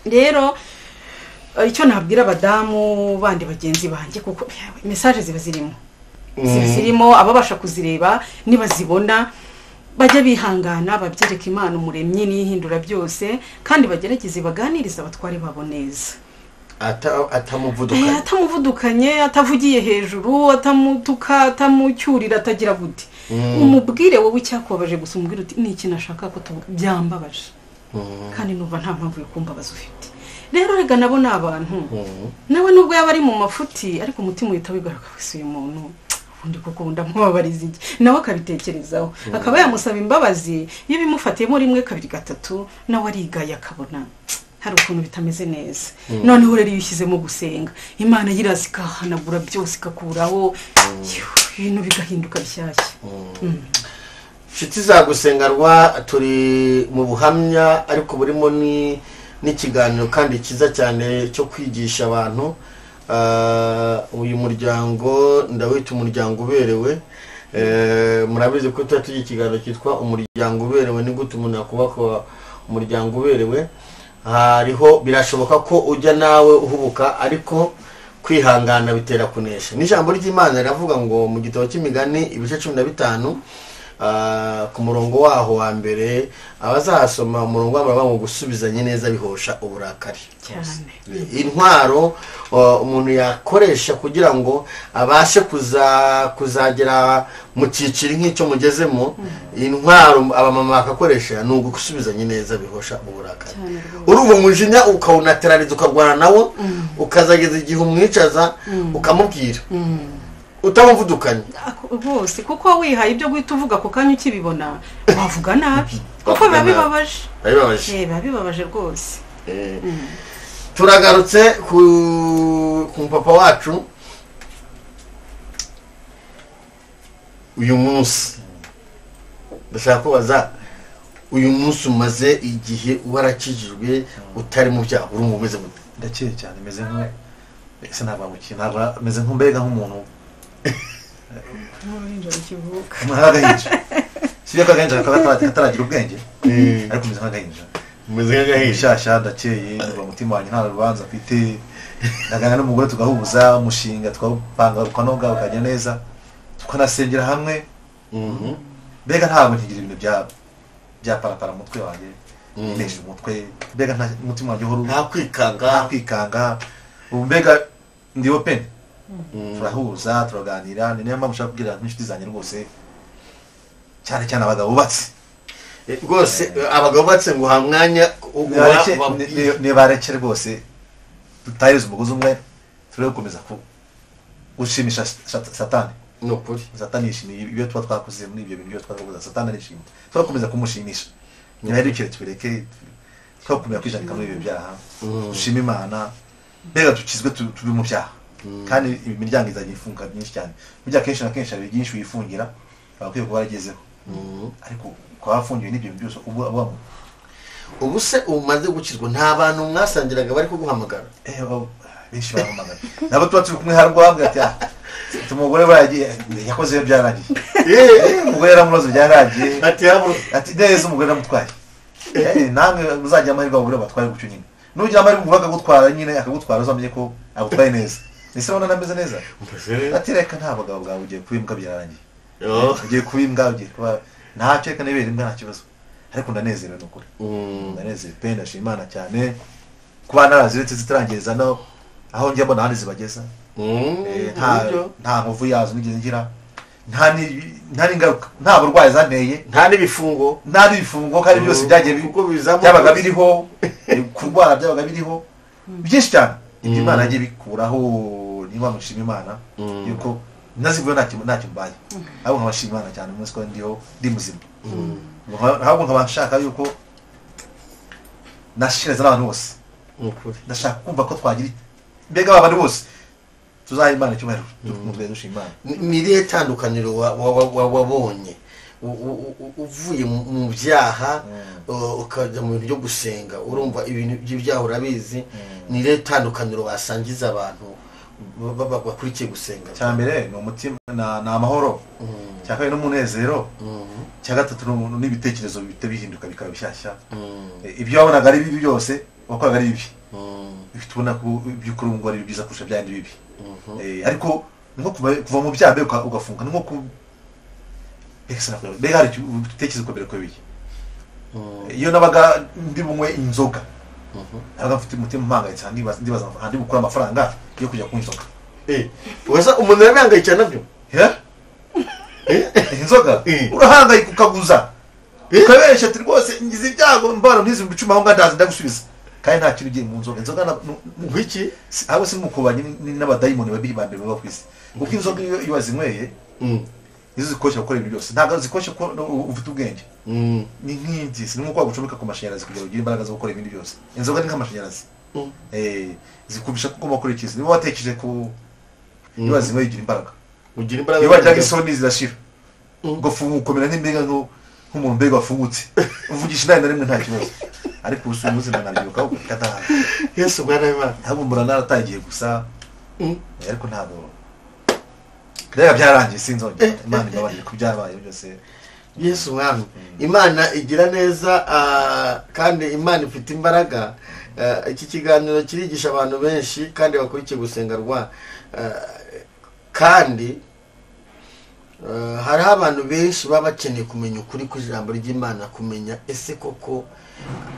Rero icyo nabwira abadamu bandi bagenzi banjye kuko message ziba zirimo ababasha kuzireba nibazibona bajya bihangana babyereka Imana umuremyi n'ihindura byose, kandi bagerageze baganiriza abatware babo neza. atamuvudukanye atavugiye hejuru atamutuka atamucyurira atagira gute umubwire wowe icyakubabaje gusa umubwire uti ni iki nashaka ko byambabaje kandi numva nta mpamvu yo kumbabaza ufite. Rero rega nabo nabantu nawe nubwo yaba ari mu mafuti ariko umutima uhita wigaruka wese uyu muntu undi kuko ndamubabariza iki nawe akabitekerezaho akaba yamusaba imbabazi iyo bimufatiyemo rimwe kabiri gatatu nawe arigaye akabona hari ukuntu bitameze neza. Noneho rero iyo ushyizemo gusenga Imana yirazi kahanagura byose ikakuraho ibintu bigahinduka bishyashya. Shiti za gusengarwa turi mu buhamya ariko burimo n'ikiganiro kandi kiza cyane cyo kwigisha abantu. Uyu muryango ndawita umuryango uberewe. Murabizi ko tugiye ikiganiro cyitwa umuryango uberewe ni gute umuntu yakubaka umuryango uberewe. Hariho birashoboka ko ujya nawe uhubuka ariko kwihangana bitera kunesha. N'ijambo ry'Imana riravuga ngo mu gitabo cy'Imigani ibice 15 ku murongo waho wa mbere, abazahasoma umurongo wabo bavuga ngo gusubizanye neza bihosha uburakari. Intwaro umuntu yakoresha kugira ngo abashe kuzagera mu cyiciro nk'icyo mugezemo, intwaro abamama bakakoresha ni ugusubizanye neza bihosha uburakari. Urumva umujinya ukawunaterariza ukarwana nawo, ukazageza igihe umwicaza ukamubwira utamuvudukanye bose, kuko wihaye ibyo guhita uvuga ku kanya ukibibona wavuga nabi, kuko biba bibabaje rwose. Turagarutse ku papa wacu uyu munsi. Ndashaka kubaza, uyu munsi umaze igihe warakijijwe utari mu byaha, urumva umeze gute? Ndakeye cyane, meze nko ese ntabwo meze nk'umbega nk'umuntu nk'agahinja. Si agahinja kataragira ubwenge, ariko meze nk'agahinja. Meze nk'agahinja shasha, ndakeye, niba umutima wanjye nta rubanza afite, ndagana n'umugore tugahuza umushinga, twapanga ukanoga ukajya neza, tukanasengera hamwe. Mbega ntabwo ntigira ibintu bya parapara mu mutwe wanjye, nesha umutwe, mbega nta umutima wanjye uhora nta kwikanga. Ubu mbega ndi open, turahuza turaganira. Ni niyo mpamvu ushaka kubwira n'inshuti zanjye rwose, cyane cyane abagabo bubatse rwose, abagabo bubatse ngo hamwanya nibarekere rwose, tutahiriza umugozi umwe, turebe gukomeza gushimisha satani. Nukuri satani yishimiye ibyo tuba twakoze muri ibyo bintu byo twakoze. Satani arishimye, turakomeza kumushimisha. Niba rikire tubireke, twakomeza kwijanika muri ibyo byaha, dushima Imana, mbega dukizwe tubi mu byaha. Kandi imiryango izajya ifunga myinshi cyane, burya kenshi na kenshi hari byinshi wifungira bakwiye kuba baragezeho, ariko kwa bafungiwe n'ibyo byose ubu se umaze gukizwa, nta bantu mwasangiraga bari kuguhamagara? Benshi barahamagara, nabo tuba turi kumwe harwambwe ati umugore baragiye yakoze byarangiye, umugore yaramuroze byarangiye, ati neza umugore namutwaye. Namwe muzajya amahirwe abagore batwaye gucyo nyine, nugira amahirwe umugore akagutwara nyine, akagutwara uzamenye ko agutwaye neza. Ese urabona nameze neza? Ati reka nta bagabo bwawe ugiye kubimbwa byarangiye, ugiye kubimbwa, ugiye kuba ntacyo, reka nibere imbwa nta kibazo. Ariko ndanezerewe n'ukuri, ndanezerewe pe, ndashima Imana cyane kuba naraziretse zitarangiriza no aho njya mbona handi zibageza. Nta nkovu yazo nigeze ngira, nta n'ingaruka, nta burwayi zanteye, nta n'ibifungo kandi byose byagiye byabaga biriho, kurwara byabaga biriho byinshi cyane. Ibyo Imana yagiye bikuraho, niba mushima Imana yuko nazivuye nta kimbaye, ahubwo nkabashima Imana cyane umunsi ko ndi muzima. Ahubwo nkabashaka yuko nashikiriza n'abantu bose, ndashaka kumva ko twagira mbega abantu bose tuzaha Imana icyubahiro, dukunze dushima Imana. Ni irihe tandukaniro wabonye uvuye mu byaha ukajya mu bintu byo gusenga? Urumva ibintu by'ibyaha urabizi, ni irihe tandukaniro wasangiza abantu bakurikiye gusenga? Cya mbere ni umutima, ni amahoro, cya kabiri n'umunezero, cya gatatu n'ibitekerezo bihita bihinduka bikaba bishyashya. Ibyo wabonaga ari bibi byose wakoraga ari bibi, bifite ubona ko ibyo ukora ngo ari byiza kurusha byandi bibi. Ariko nko kuva mu byaha ugafunga, nko mbega hari utekereza ko mbere ko biye. Iyo nabaga ndi bunywe inzoga, nabaga mfite umutima mpangayitse, ndibaza handi gukora amafaranga yo kujya kunywa inzoga. Wesa umuntu yarahangayitse nabyo? Inzoga urahangayika ukaguza, ukabesha ati rwose ngize ibyago mbara ntizi mu bicuma aho ngandaza ndagusubiza, kandi nta kintu ugiye mu nzoga. Inzoga wiki abo si mukubanye n'abadayimoni babiri bambe baba kwisi, kuko inzoga iyo wazinyweye izo zikosha gukora ibintu byose, ntabwo zikosha ko ufite ubwenge. Ni nk'inzi, ni nko gucomeka ku mashanyarazi kugira ugire imbaraga zo gukora ibintu byose. Inzoga ni nk'amashanyarazi, zikubisha ko ugomba gukora ikintu. Niba watekereje ko iyo wazinyweye ugira imbaraga, iyo wajyaga isoni zirashira, ugakomera nk'imbega nk'umuntu mbega wafungutse, uvugisha inama na rimwe nta kibazo. Ariko ubu uzi nanabyibuka ko kataha Yesu mwana w'Imana, ntabwo mbura naratangiye gusa, ariko ntabwo rega byarangiye, sinzongera. Imana ibabarire ku byabaye byose. Yesu mwana, Imana igira neza, kandi Imana ifite imbaraga. iki kiganiro kirigisha abantu benshi kandi bakurikiye gusenga rwa kandi hariho abantu benshi baba bakeneye kumenya ukuri kw'ijambo ry'Imana, kumenya ese koko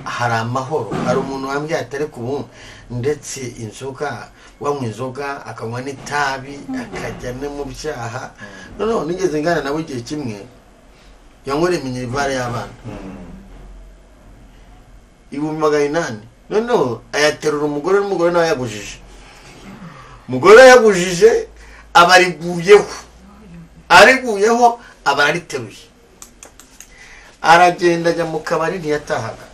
hari amahoro. Hari umuntu wambwiye atari ku buntu ndetse inzoga, wanywa inzoga akanywa n'itabi akajya no mu byaha. Noneho nigeze ngana nawe igihe kimwe yanywere minerivare y'abana 800. Noneho ayaterura umugore, n'umugore nawe yagujije, umugore yagujije ariguyeho aba ariteruye, aragenda ajya mu kabari ntiyatahaga.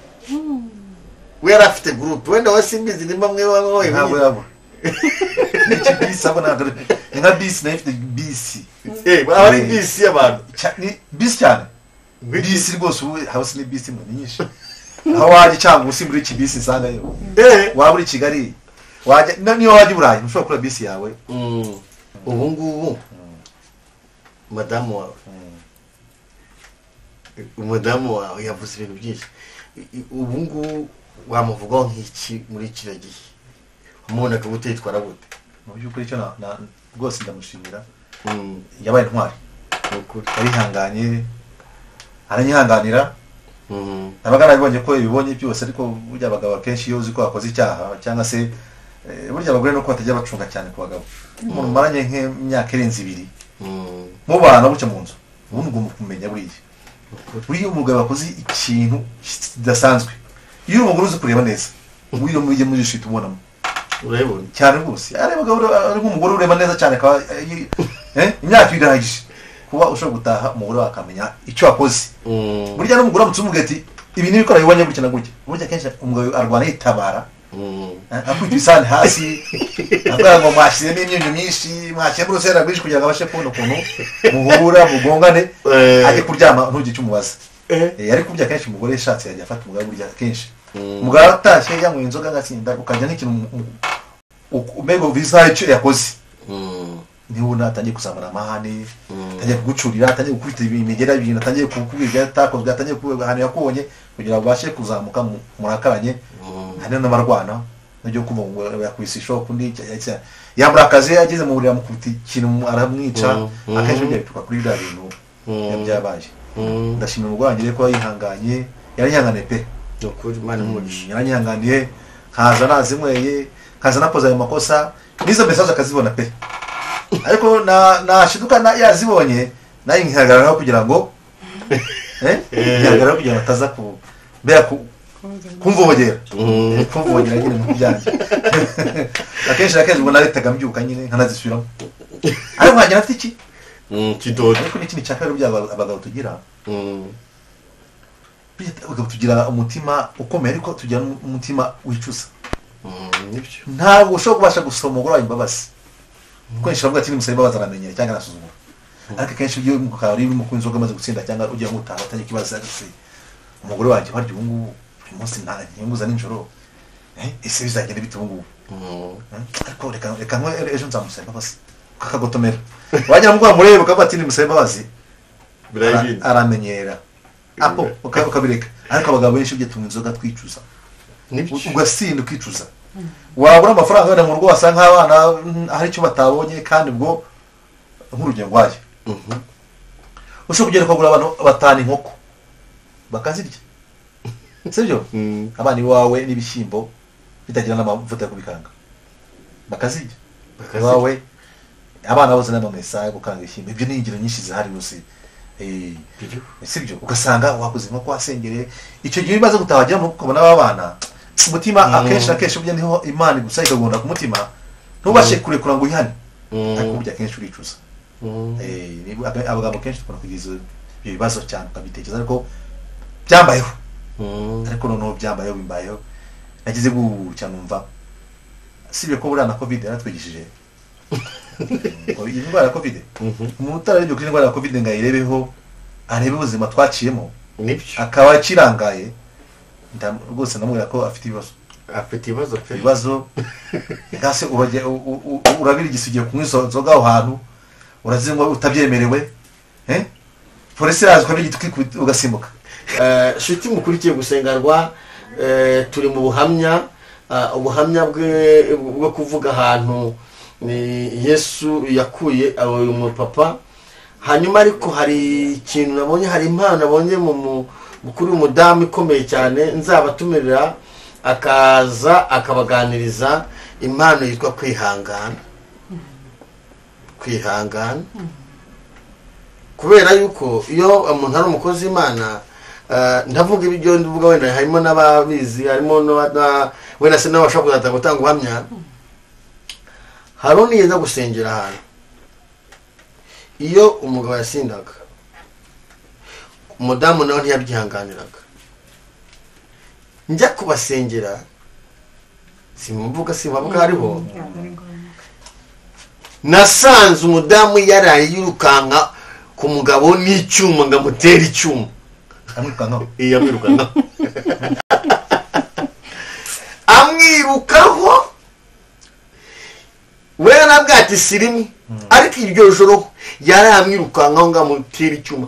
We yari afite groupe, wenda wasimbizi nimba mwe wawe ntabwo yabo iki bisi abona nka bisi na ifite bisi bari bisi y'abantu ni bisi cyane, bisi rwose ubu hasi ni bisi mwe nyinshi. Aho waje cyangwa usimbura iki bisi nsanga yo waba uri Kigali waje niyo waje Burayi ushobora kura bisi yawe. Ubu ngubu madamu wawe yavuze ibintu byinshi. Ubu ngubu wamuvugaho nk'iki muri kino gihe, umuntu akagutitwara gute? Mu by'ukuri cyo na rwose ndamushimira, yabaye intwari, yarihanganye aranyihanganira. Nabaga nabibonye ko ibibonye byose, ariko burya abagabo akenshi iyo uzi ko wakoze icyaha cyangwa se burya abagore no ko batajya bacunga cyane ku bagabo. Umuntu maranye nk'imyaka irenze 2 mubana bucya mu nzu, ubundi ugomba kumenya buriya umugabo akoze ikintu kidasanzwe. Iyo umugore uzi kureba neza, ubuyo mujye muri shit ubonamo urabona cyane rwose. Abagabo ari nk'umugore ureba neza cyane ka imyaka irahagije kuba ushobora gutaha umugore wakamenya icyo akoze. Burya n'umugore amutse umugati ibi ni bikora bibonye gutya na gutya. Burya kenshi umugabo arwana yitabara, akwita isani hasi, akora ngo mwashyize n'imyunyu myinshi, mwashyize urusenda rwinshi kugira ngo abashe kubona ukuntu muhura mugongane, ajye kuryama ntugire umubaza. Ariko burya kenshi umugore yashatse yajya afata umugabo burya kenshi umugabo atashye yanyweye inzoga agatsinda, ukajya nk'ikintu umego visa icyo yakoze, niho natangiye kuzamura amahane, atangiye kugucurira, atangiye gukubita imigera ibintu, atangiye kukubwira atakozwe, atangiye kuvuga ahantu yakubonye kugira ngo bashe kuzamuka murakaranye. Hano n'amarwana n'ibyo kumva ngo yakwisisho kundi yamurakaze ageze mu burira mukubita ikintu aramwica. Akenshi byo bituka kuri bya bintu byabaye. Ndashimira umugwangire ko yihanganye, yarihangane pe ukuri Imana umugisha, yaranyihanganiye, nkaza nazimweye, nkaza nakoze ayo makosa, nizo message akazibona pe. Ariko nashiduka yazibonye nayo nkihagarara kugira ngo nkihagarara kugira ngo ataza ku bera kumvogera kumvogera nyine mu byanje. Akenshi ubona leta mbyuka nyine nkanazisubiramo, ariko nkagira afite iki kidodo. Ariko n'ikindi cyakara abagabo tugira, abagabo tugira umutima ukomeye, ariko tugira umutima wicuza. Ntabwo ushobora kubasha gusoma umugore wawe imbabazi, kuko nshobora kuvuga ati musaba imbabazi aramenyera cyangwa arasuzugura. Ariko kenshi iyo mu kabari mu kunzoga maze gutsinda cyangwa ugiye ngutaha atanye kibazo agase umugore wanjye waryo ubu ngubu buri munsi nta nyunguza ninjoro, ese bizagenda bite ubu ngubu? Ariko reka ejo nzamusaba imbabazi kakagotomera. Wajya mugwa murebe ukavuga ati musaba imbabazi aramenyera apo ukabireka. Ariko abagabo benshi ujye tunywa inzoga twicuza, ugasinda ukicuza, wabura amafaranga wenda mu rugo wasanga abana hari icyo batabonye, kandi ubwo nk'urugero rwaje ushobora kugera kugura abantu 5 inkoko bakazirya, sibyo? Abana iwawe n'ibishyimbo bitagira n'amavuta yo kubikanga bakazirya iwawe, abana bose n'amamesa yo gukanga ibishyimbo. Ibyo ni ingero nyinshi zihari rwose, sibyo? Ugasanga wakoze inkoko wasengere, icyo gihe bimaze gutahagira mu kubona abana umutima akenshi burya niho Imana gusa ikagunda ku mutima, ntubashe kurekura ngo uyihane. Ariko burya kenshi uricuza. Abagabo kenshi tukora kugiza ibyo bibazo cyane ukabitekereza, ariko byambayeho, ariko noneho byambayeho bimbayeho nagize gucya numva sibyo ko burana covid yaratwigishije indwara ya covid. Umuntu utarebye kuri indwara ya covid ngo ayirebeho arebe ubuzima twaciyemo, akaba akirangaye, rwose ndamubwira ko afite ibibazo gase urabira igisugiye kumwe inzoga aho hantu urazingwa utabyemerewe, polisi yaje ko n'igituki ugasimbuka. Shiti mukurikiye gusengarwa, turi mu buhamya ubuhamya bwo kuvuga ahantu Yesu yakuye uyu mupapa. Hanyuma ariko hari ikintu nabonye, hari impano nabonye kuri umudamu ikomeye cyane, nzabatumirira akaza akabaganiriza impano yitwa kwihangana. Kubera yuko iyo umuntu ari umukozi w'Imana, ndavuga ibyo ndivuga, wenda harimo n'ababizi, harimo wenda se n'abashaka gutanga ubuhamya. Haroni yenda gusengera ahantu, iyo umugabo yasindaga, umudamu nawe ntiyabyihanganiraga. Njya kubasengera, simvuga hariho, nasanze umudamu yaraye yirukanka ku mugabo n'icyuma ngo amutere icyuma. Amwirukaho we nabwo ati sirimu, ariko iryo joro yaramwirukankaho ngo amutere icyuma,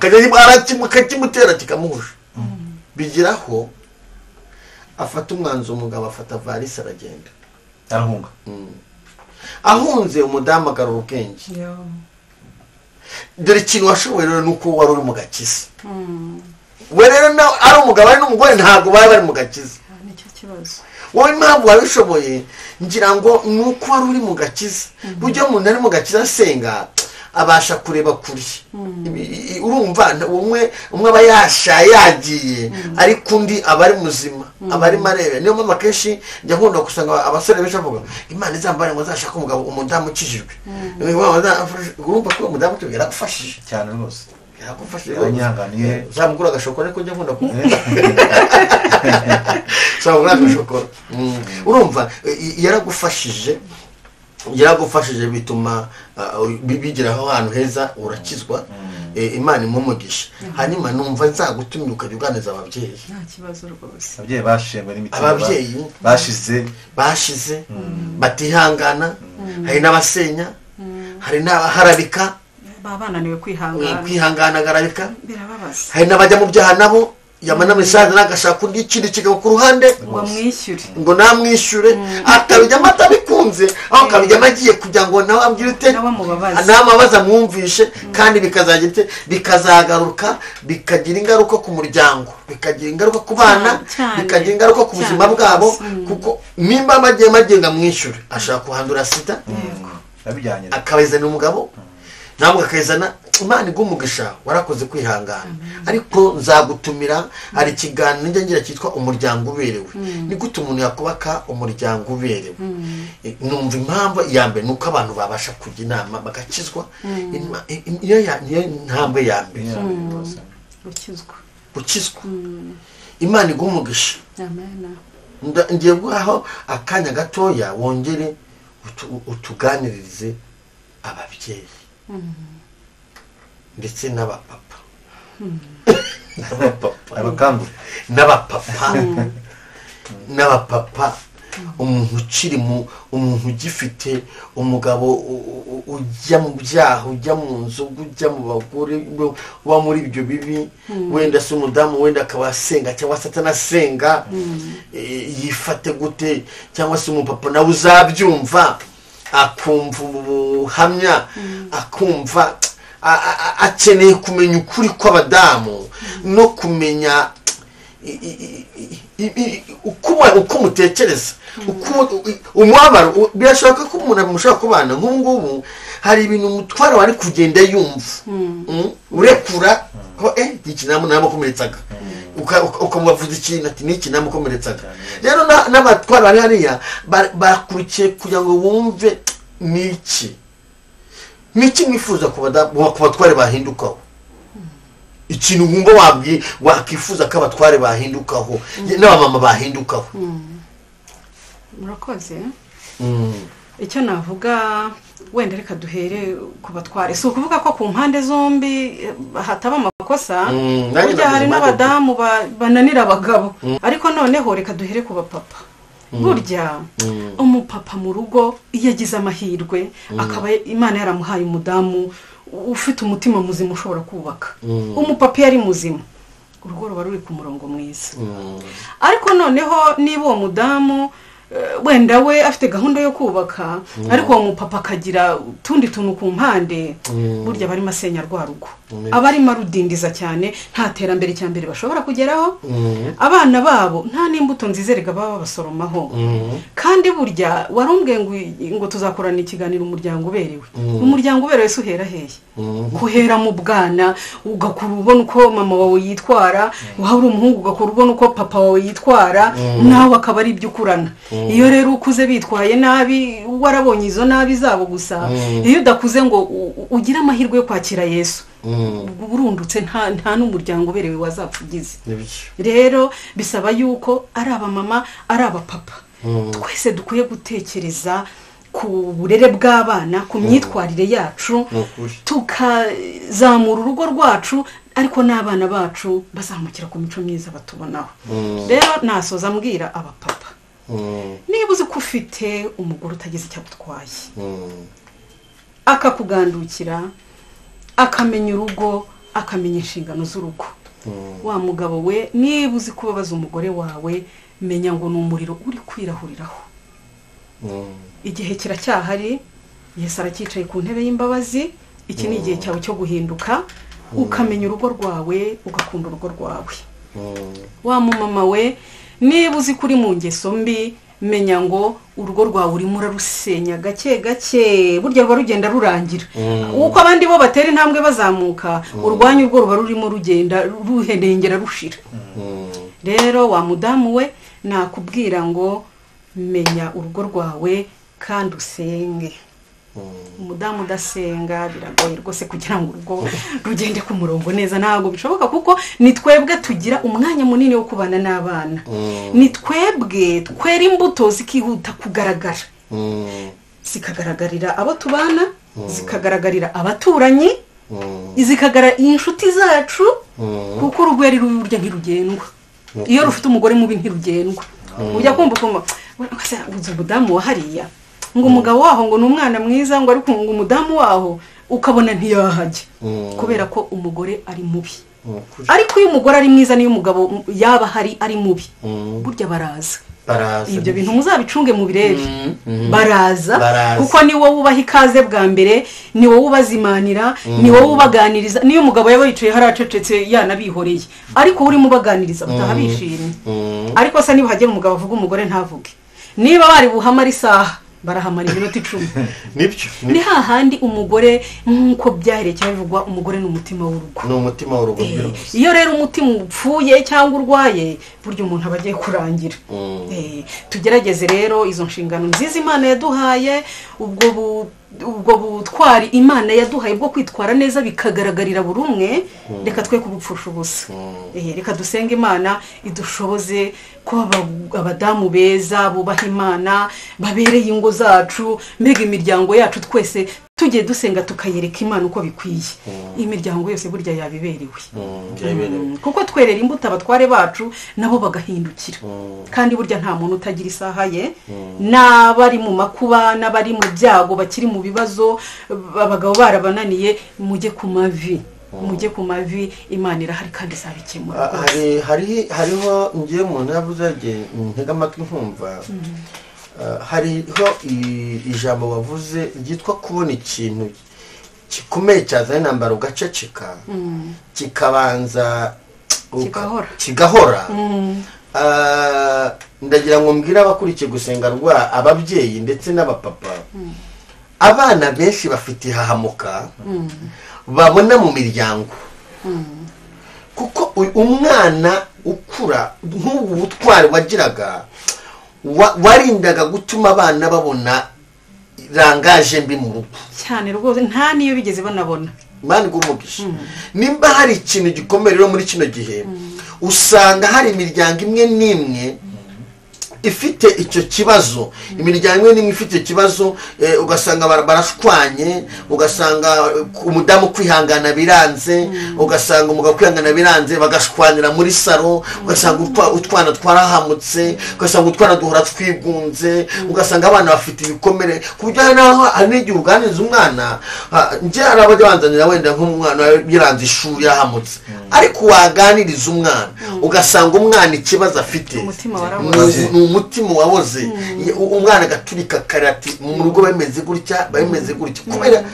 kakimutera kikamuhusha. Bigiraho afata umwanzuro, umugabo afata varisi aragenda arahunga. Ahunze umudamu agarura ubwenge. Dore ikintu washoboye rero nuko wari uri mu gakiza. We rero ari umugabo ari n'umugore ntabwo bari mu gakiza. Nicyo kibazo. Wowe impamvu wabishoboye ngira ngo nuko wari uri mu gakiza. Burya umuntu ari mu gakiza asenga abasha kureba kuri. Urumva umwe aba yashaye yagiye, ariko undi aba ari muzima, aba ari marebe. Niyo mpamvu akenshi njya nkunda gusanga abasore benshi bavuga Imana izambare ngo azashaka umugabo umudamu ukijijwe. Urumva ko umudamu yaragufashije cyane rwose. Yaragufashije. Yanyihanganiye. Zamugura agashokora ariko njya nkunda kumenya. Zamugura agashokora. Urumva yaragufashije bituma bigeraho ahantu heza, urakizwa. Imana imumugisha. Hanyuma numva nzagutumira ukajya uganiriza ababyeyi. Nta kibazo rwose. Ababyeyi bashengwe n'imitima. Ababyeyi bashize batihangana, hari n'abasenya, hari n'abaharabika, babananiwe kwihangana agarabika. Birababaza. Hari n'abajya mu byaha nabo, yamana mesaje nagashaka undi ikindi kigabo ku ruhande ngo namwishyure, akabijyamo atabikunze, aho akabijyamo agiye kugira ngo nawe abwire ute namabaza mwumvishe, kandi bikazagaruka bikagira ingaruka ku muryango, bikagira ingaruka ku bana, bikagira ingaruka ku buzima bwabo. Kuko nimba magenga mwishyure ashaka kuhandura sida, akabizana umugabo ntabwo akayizana. Imana igumugisha, warakoze kwihangana. Ariko nzagutumira, hari ikiganiro njya ngira cyitwa umuryango uberewe. Ni gute umuntu yakubaka umuryango uberewe? Numva impamvu ya mbere nuko abantu babasha kujya inama bagakizwa. Iyo ntambwe ya mbere gukizwa. Imana igumugisha. Ngiye guhaho akanya gatoya, wongere utuganiririze ababyeyi ndetse n'abapapa n'abapapa. Umuntu ukiri umuntu ugifite umugabo ujya mu byaha, ujya mu nzoga, ujya mu bagore, uba muri ibyo bibi, wenda se umudamu wenda akaba asenga cyangwa se atanasenga, yifate gute? Cyangwa se umupapa nawe uzabyumva akumva ubuhamya, akumva akeneye kumenya ukuri kw'abadamu no kumenya uko mutekereza, umubabaro. Birashoboka ko umuntu mushaka kubana nk'ubu ngubu, hari ibintu umutwaro wari kugenda yumva, urekura ko iki namukomeretsaga, ukamubavuza ikintu ati niki namukomeretsaga. Rero n'abatwara bari hariya bakurikiye kugira ngo bumve niki mwifuza ku batware bahindukaho, ikintu wumva wakifuza ko abatware bahindukaho n'abamama bahindukaho. Murakoze. Icyo navuga, wenda reka duhere ku batware. Si ukuvuga ko ku mpande zombi hataba amakosa, burya hari n'abadamu bananira abagabo, ariko noneho reka duhere ku bapapa. Burya umupapa mu rugo iyo agize amahirwe, akaba Imana yaramuhaye umudamu ufite umutima muzima ushobora kubaka. Umupapa yari muzima, urugo ruba ruri ku murongo mwiza. Ariko noneho niba uwo mudamu wenda we afite gahunda yo kubaka ariko uwo mupapa akagira utundi tuntu ku mpande burya barimo asenya rwa rugo abarimo arudindiza cyane nta terambere cyambere bashobora kugeraho abana babo nta n'imbuto nzizerega baba basoromaho kandi burya warumbwe ngo tuzakorana ikiganiro umuryango uberewe umuryango uberewe se uhera hehe guhera mu bwana ugakura ubona uko mama wawe yitwara waba uri umuhungu ugakura ubona uko papa wawe yitwara nawe akaba ari ibyo ukurana iyo rero ukuze bitwaye nabi warabonye izo nabi zabo gusa iyo udakuze ngo ugire amahirwe yo kwakira Yesu burundutse nta n'umuryango uberewe wazapfugize rero bisaba yuko ari abamama ari abapapa twese dukwiye gutekereza ku burere bw'abana ku myitwarire yacu tukazamura urugo rwacu ariko n'abana bacu bazamukira ku mico myiza batubonaho rero nasoza mbwira abapapa niba uzi ko ufite umugore utagize icyo agutwaye akakugandukira akamenya urugo akamenya inshingano z'urugo wa mugabo we niba uzi kubabaza umugore wawe menya ngo ni umuriro uri kwirahuriraho igihe kiracyahari Yesu aracyicaye ku ntebe y'imbabazi iki ni igihe cyawe cyo guhinduka ukamenya urugo rwawe ugakunda urugo rwawe wa mumama we niba uzi kuri mu ngeso mbi menya ngo urugo rwawe urimo urarusenya gake gake burya ruba rugenda rurangira uko abandi bo batera intambwe bazamuka urwanya urwo ruba rurimo rugenda ruhendengera rushira rero wa mudamu we nakubwira ngo menya urugo rwawe kandi usenge umudamu udasenga biragoye rwose kugira ngo urugo rugende ku murongo neza ntabwo bishoboka kuko ni twebwe tugira umwanya munini wo kubana n'abana ni twebwe twera imbuto zikihuta kugaragara zikagaragarira abo tubana zikagaragarira abaturanyi zikagaragara inshuti zacu kuko urugo ari rurya ntirugendwa iyo rufite umugore mubi ntirugendwa ujya kumva ko umudamu wa hariya ngo umugabo waho ngo ni umwana mwiza ngo ariko ngo umudamu waho ukabona ntiyahajya kubera ko umugore ari mubi ariko iyo umugore ari mwiza niyo umugabo yaba hari ari mubi burya baraza ibyo bintu muzabicunge mu birebe baraza kuko ni wowe ubaha ikaze bwa mbere ni wowe ubazimanira ni wowe ubaganiriza niyo umugabo yaba yicaye haracecetse yanabihoreye ariko urimo ubaganiriza bataha bishimye ariko se niba hagera umugabo avuga umugore ntavuge niba bari buhamara isaha barahamara iminota 10 nibyo ni hahandi umugore nkuko byaherekeye bivugwa umugore n'umutima w'urugo n'umutima w'urugo iyo rero umutima upfuye cyangwa urwaye buryo umuntu abagiye kurangira tugerageze rero izo nshingano nziza Imana yaduhaye ubwo butwari Imana yaduhaye bwo kwitwara neza bikagaragarira buri umwe reka twe kubupfusha ubusa reka dusenge Imana idushoboze ko abadamu beza bubaha Imana babereye ingo zacu mbega imiryango yacu twese tugiye dusenga tukayereka Imana uko bikwiye imiryango yose burya yabiberewe kuko twerera imbuto abatware bacu nabo bagahindukira kandi burya nta muntu utagira isaha ye n'abari mu makuba n'abari mu byago bakiri mu bibazo abagabo barabananiye mujye ku mavi Imana irahari kandi izabikemura hariho ngiye umuntu yavuze ntega amatwi nkumva hariho ijambo wavuze ryitwa kubona ikintu gikomeye cyazanye intambara ugaceceka kikabanza kigahora ndagira ngo mbwire abakurikiye gusenga rwa ababyeyi ndetse n'abapapa abana benshi bafite ihahamuka babona mu miryango kuko umwana ukura nk'ubu butwari wagiraga warindaga gutuma abana babona rangaje mbi mu rugo cyane rwose nta niyo bigeze banabona mani gumugisha nimba hari ikintu gikomeye rero muri kino gihe usanga hari imiryango imwe n'imwe ifite icyo kibazo imiryango n'imwe ifite kibazo ugasanga barashwanye ugasanga umudamu kwihangana biranze ugasanga umugabo kwihangana biranze bagashwanira muri saro ugasanga utwana twarahamutse ugasanga utwana duhora twigunze ugasanga abana bafite ibikomere kujya naho an'igihe uganiriza umwana nje arabajya banzanira wenda nk'umwana biranze ishuri yahamutse ariko waganiriza umwana ugasanga umwana ikibazo afite umutima waboze umwana agaturika karati mu rugo bameze gutya kubera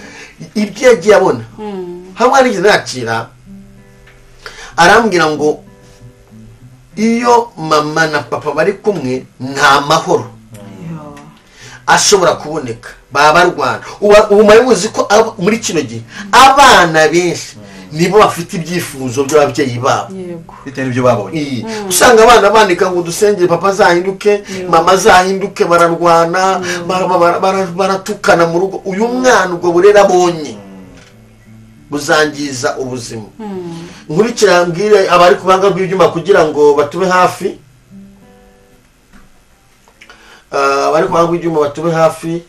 ibyo yagiye abona. hamwe ari nakira arambwira ngo iyo mama na papa bari kumwe nta mahoro ashobora kuboneka, baba barwana. ubu muzi ko muri kino gihe abana benshi nibo bafite ibyifuzo by'ababyeyi babo bitewe n'ibyo babonye. usanga abana bandika ngo dusengere papa azahinduke, mama azahinduke, bararwana, baratukana mu rugo. uyu mwana ubwo burere abonye buzangiza ubuzima. nkurikira mbwire abari ku banga bw'ibyuma kugira ngo batube hafi, abari ku banga bw'ibyuma batube hafi.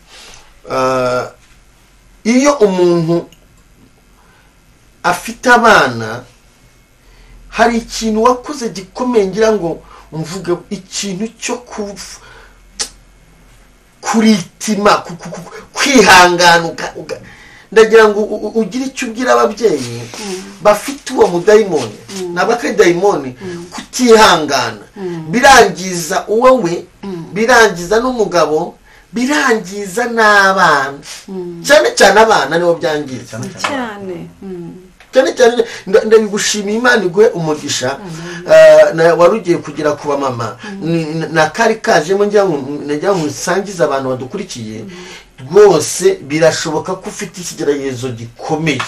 iyo umuntu afite abana hari ikintu wakoze gikomeye, ngira ngo mvuge ikintu cyo kuritima, kwihangana. ndagira ngo ugire icyo ubwira ababyeyi bafite uwo mudayimoni n'abakadayimoni, kutihangana birangiza wowe, birangiza n'umugabo, birangiza n'abana. cyane cyane abana nibo byangiza cyane. ndabigushimiye, Imana iguhe umugisha. wari ugiye kugera ku bamama na kari kajemo, ngira ngo nsangize abantu badukurikiye. rwose birashoboka ko ufite ikigeragezo gikomeye,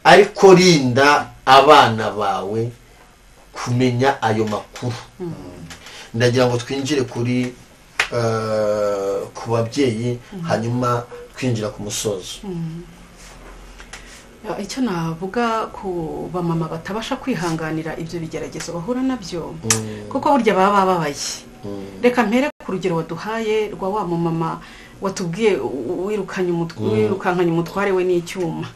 ariko rinda abana bawe kumenya ayo makuru. ndagira ngo twinjire ku babyeyi, hanyuma twinjira ku musozo. icyo navuga ku bamama batabasha kwihanganira ibyo bigeragezo bahura nabyo, kuko burya baba bababaye. reka mpere ku rugero waduhaye rwa wa mumama watubwiye wirukankanye umutware we n'icyuma.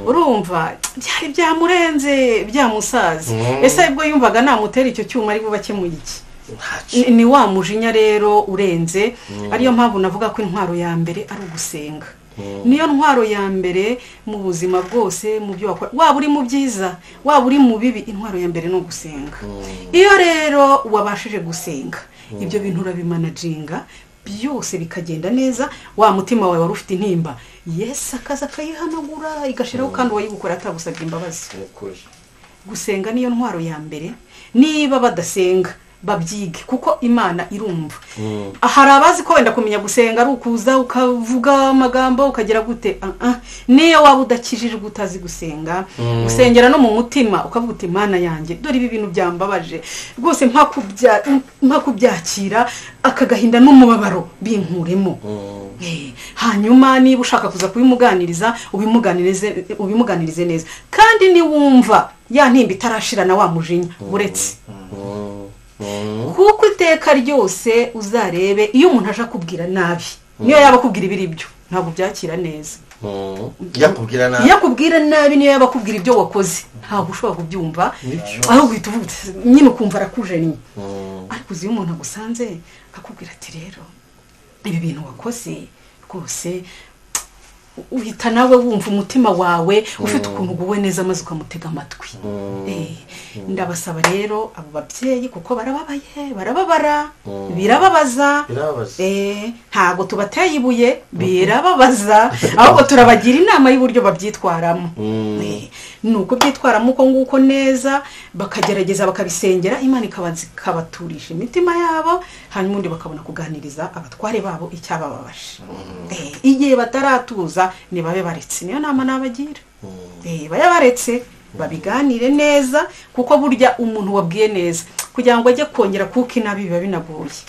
urumva byari byamurenze, byamusaze. ese ubwo yumvaga namutera icyo cyuma ari bubakemuye iki? ni wa mujinya rero urenze. ariyo mpamvu navuga ko intwaro ya mbere ari ugusenga. niyo ntwaro ya mbere mu buzima bwose, mu byo wakora, waba uri mu byiza waba uri mu bibi, intwaro ya mbere ni ugusenga. iyo rero wabashije gusenga, ibyo bintu urabimanaginga byose bikagenda neza. wa mutima wawe wari ufite intimba, Yesu akaza akayihanagura igashiraho, kandi uwayigukora atagusabye imbabazi. gusenga niyo ntwaro ya mbere. niba badasenga babyige, kuko Imana irumva. hari abazi ko wenda kumenya gusenga ari ukuza ukavuga amagambo ukagira gute. niyo waba udakijije utazi gusenga, gusengera no mu mutima ukavuga uti Imana yanjye, dore ibi bintu byambabaje rwose, mpa kubyakira, akagahinda n'umubabaro binkuremo. hanyuma niba ushaka kuza kubimuganiriza, ubimuganirize neza. kandi niwumva ya ntimba itarashira na wa mujinya uretse, kuko iteka ryose uzarebe iyo umuntu aje akubwira nabi, niyo yaba akubwira ibiri byo ntabwo byakira neza. yakubwira nabi niyo yaba akubwira ibyo wakoze ntabwo ushobora kubyumva, ahubwo uhita uvuga nyine ukumva arakujeniye. ariko uzi iyo umuntu agusanze akakubwira ati rero ibi bintu wakoze rwose, uhita nawe wumva umutima wawe ufite ukuntu uguwe neza, maze ukamutega amatwi. ndabasaba rero abo babyeyi, kuko barababara, birababaza. ntabwo tubateye ibuye, birababaza, ahubwo turabagira inama y'uburyo babyitwaramo. nuko byitwaramo uko nguko neza, bakagerageza bakabisengera, Imana ikabaturisha imitima yabo, hanyuma undi bakabona kuganiriza abatware babo icyabababaje. igihe bataratuza nibabe baretse, niyo nama nabagira. babe baretse babiganire neza, kuko burya umuntu wabwiye neza kugira ngo ajye kongera kuko inabi biba binagoye.